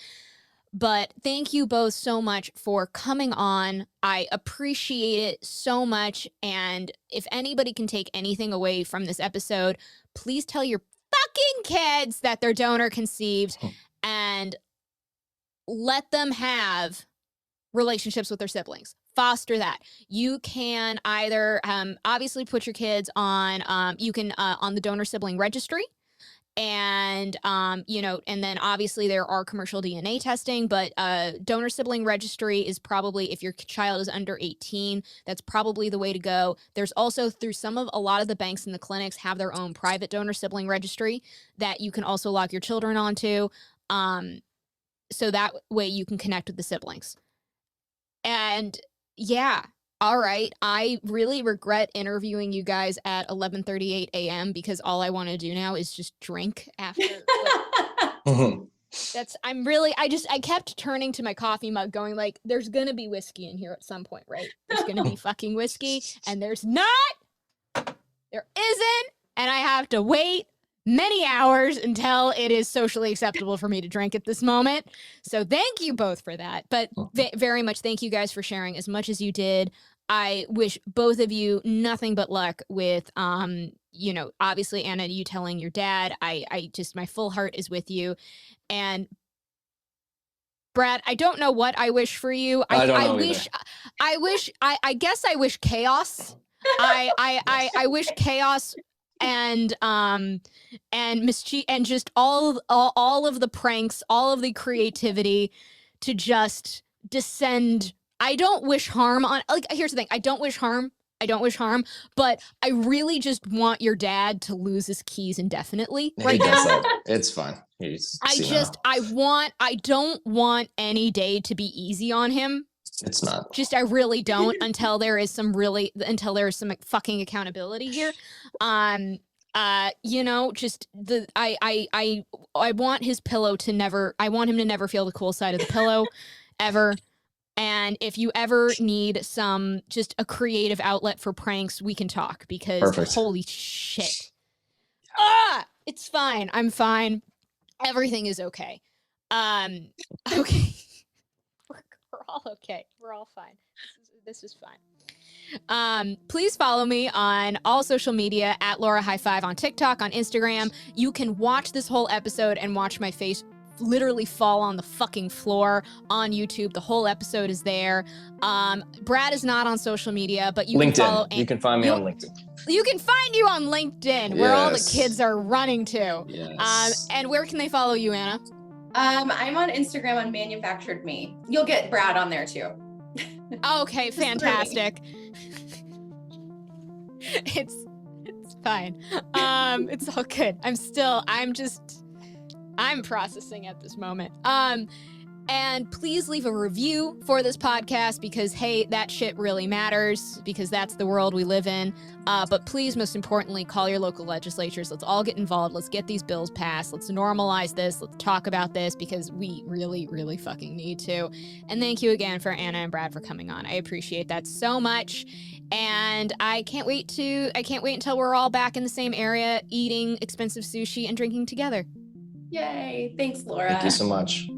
But thank you both so much for coming on. I appreciate it so much. And if anybody can take anything away from this episode, please tell your fucking kids that they're donor conceived and let them have relationships with their siblings. Foster that. You can either obviously put your kids on on the donor sibling registry. And, and then obviously there are commercial DNA testing, but donor sibling registry is probably, if your child is under 18, that's probably the way to go. There's also a lot of the banks and the clinics have their own private donor sibling registry that you can also log your children onto. So that way you can connect with the siblings. And yeah. All right. I really regret interviewing you guys at 11:38 a.m. because all I want to do now is just drink after. I kept turning to my coffee mug going like, there's going to be whiskey in here at some point, right? There's going to be fucking whiskey, and there's not. There isn't. And I have to wait many hours until it is socially acceptable for me to drink at this moment. So thank you both for that. But very much thank you guys for sharing as much as you did. I wish both of you nothing but luck with, obviously, Anna, you telling your dad. I just, my full heart is with you. And Brad, I don't know what I wish for you. I guess I wish chaos. I wish chaos and mischief and just all of the pranks, all of the creativity to just descend. I don't wish harm on, like, here's the thing. I don't wish harm, but I really just want your dad to lose his keys indefinitely right now. It's fine. I don't want any day to be easy on him. It's not. I really don't until there is some fucking accountability here. I want his pillow I want him to never feel the cool side of the pillow ever. And if you ever need just a creative outlet for pranks, we can talk because Perfect. Holy shit. It's fine. I'm fine. Everything is okay. Okay. We're all okay. We're all fine. This is fine. Please follow me on all social media at Laura High Five on TikTok, on Instagram. You can watch this whole episode and watch my face literally fall on the fucking floor on YouTube. The whole episode is there. Brad is not on social media, but you can follow. You can find me on LinkedIn. You can find you on LinkedIn, where all the kids are running to. Yes. And where can they follow you, Anna? I'm on Instagram on Manufactured Me. You'll get Brad on there too. Okay, fantastic. It's fine. It's all good. I'm processing at this moment. And please leave a review for this podcast because, hey, that shit really matters because that's the world we live in. But please, most importantly, call your local legislatures. Let's all get involved. Let's get these bills passed. Let's normalize this. Let's talk about this because we really, really fucking need to. And thank you again for Anna and Brad for coming on. I appreciate that so much. And I can't wait until we're all back in the same area eating expensive sushi and drinking together. Yay. Thanks, Laura. Thank you so much.